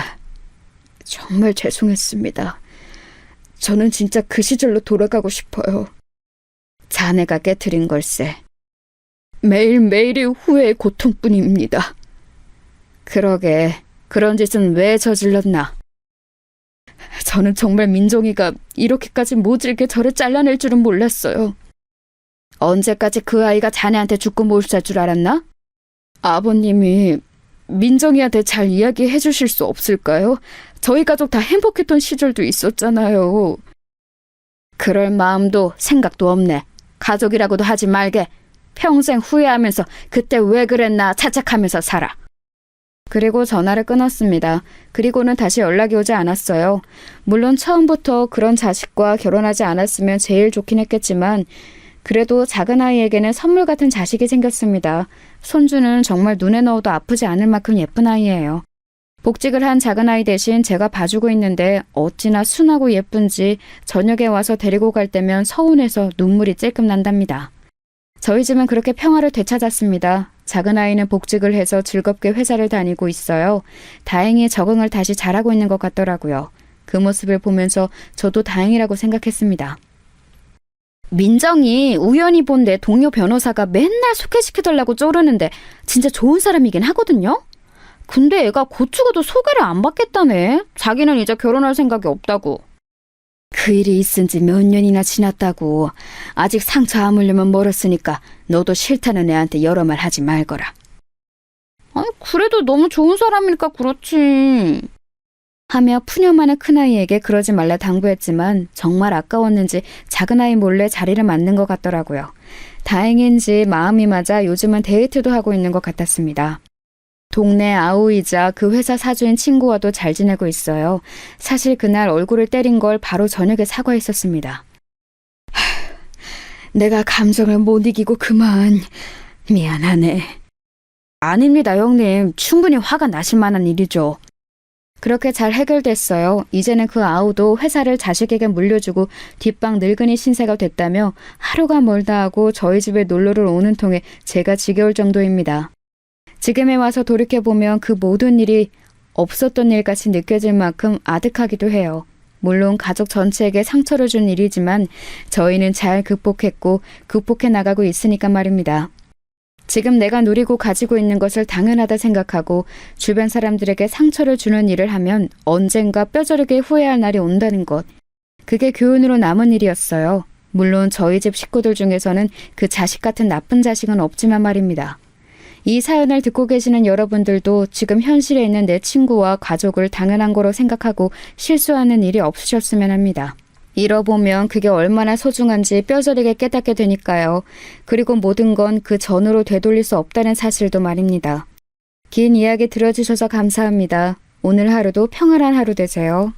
정말 죄송했습니다. 저는 진짜 그 시절로 돌아가고 싶어요. 자네가 깨트린 걸세. 매일매일이 후회의 고통뿐입니다. 그러게, 그런 짓은 왜 저질렀나? 저는 정말 민정이가 이렇게까지 모질게 저를 잘라낼 줄은 몰랐어요. 언제까지 그 아이가 자네한테 죽고 못 살 줄 알았나? 아버님이 민정이한테 잘 이야기해 주실 수 없을까요? 저희 가족 다 행복했던 시절도 있었잖아요. 그럴 마음도 생각도 없네. 가족이라고도 하지 말게. 평생 후회하면서 그때 왜 그랬나 자책하면서 살아. 그리고 전화를 끊었습니다. 그리고는 다시 연락이 오지 않았어요. 물론 처음부터 그런 자식과 결혼하지 않았으면 제일 좋긴 했겠지만 그래도 작은 아이에게는 선물 같은 자식이 생겼습니다. 손주는 정말 눈에 넣어도 아프지 않을 만큼 예쁜 아이예요. 복직을 한 작은 아이 대신 제가 봐주고 있는데 어찌나 순하고 예쁜지 저녁에 와서 데리고 갈 때면 서운해서 눈물이 찔끔 난답니다. 저희 집은 그렇게 평화를 되찾았습니다. 작은 아이는 복직을 해서 즐겁게 회사를 다니고 있어요. 다행히 적응을 다시 잘하고 있는 것 같더라고요. 그 모습을 보면서 저도 다행이라고 생각했습니다. 민정이 우연히 본 내 동료 변호사가 맨날 소개시켜달라고 쪼르는데 진짜 좋은 사람이긴 하거든요? 근데 애가 곧 죽어도 소개를 안 받겠다네. 자기는 이제 결혼할 생각이 없다고. 그 일이 있은 지 몇 년이나 지났다고. 아직 상처 아물려면 멀었으니까 너도 싫다는 애한테 여러 말 하지 말거라. 아니, 그래도 너무 좋은 사람이니까 그렇지. 하며 푸념하는 큰아이에게 그러지 말라 당부했지만 정말 아까웠는지 작은아이 몰래 자리를 맡는 것 같더라고요. 다행인지 마음이 맞아 요즘은 데이트도 하고 있는 것 같았습니다. 동네 아우이자 그 회사 사주인 친구와도 잘 지내고 있어요. 사실 그날 얼굴을 때린 걸 바로 저녁에 사과했었습니다. 내가 감정을 못 이기고 그만. 미안하네. 아닙니다, 형님. 충분히 화가 나실 만한 일이죠. 그렇게 잘 해결됐어요. 이제는 그 아우도 회사를 자식에게 물려주고 뒷방 늙은이 신세가 됐다며 하루가 멀다 하고 저희 집에 놀러를 오는 통에 제가 지겨울 정도입니다. 지금에 와서 돌이켜보면 그 모든 일이 없었던 일같이 느껴질 만큼 아득하기도 해요. 물론 가족 전체에게 상처를 준 일이지만 저희는 잘 극복했고 극복해 나가고 있으니까 말입니다. 지금 내가 누리고 가지고 있는 것을 당연하다 생각하고 주변 사람들에게 상처를 주는 일을 하면 언젠가 뼈저리게 후회할 날이 온다는 것. 그게 교훈으로 남은 일이었어요. 물론 저희 집 식구들 중에서는 그 자식 같은 나쁜 자식은 없지만 말입니다. 이 사연을 듣고 계시는 여러분들도 지금 현실에 있는 내 친구와 가족을 당연한 거로 생각하고 실수하는 일이 없으셨으면 합니다. 잃어보면 그게 얼마나 소중한지 뼈저리게 깨닫게 되니까요. 그리고 모든 건 그 전으로 되돌릴 수 없다는 사실도 말입니다. 긴 이야기 들어주셔서 감사합니다. 오늘 하루도 평안한 하루 되세요.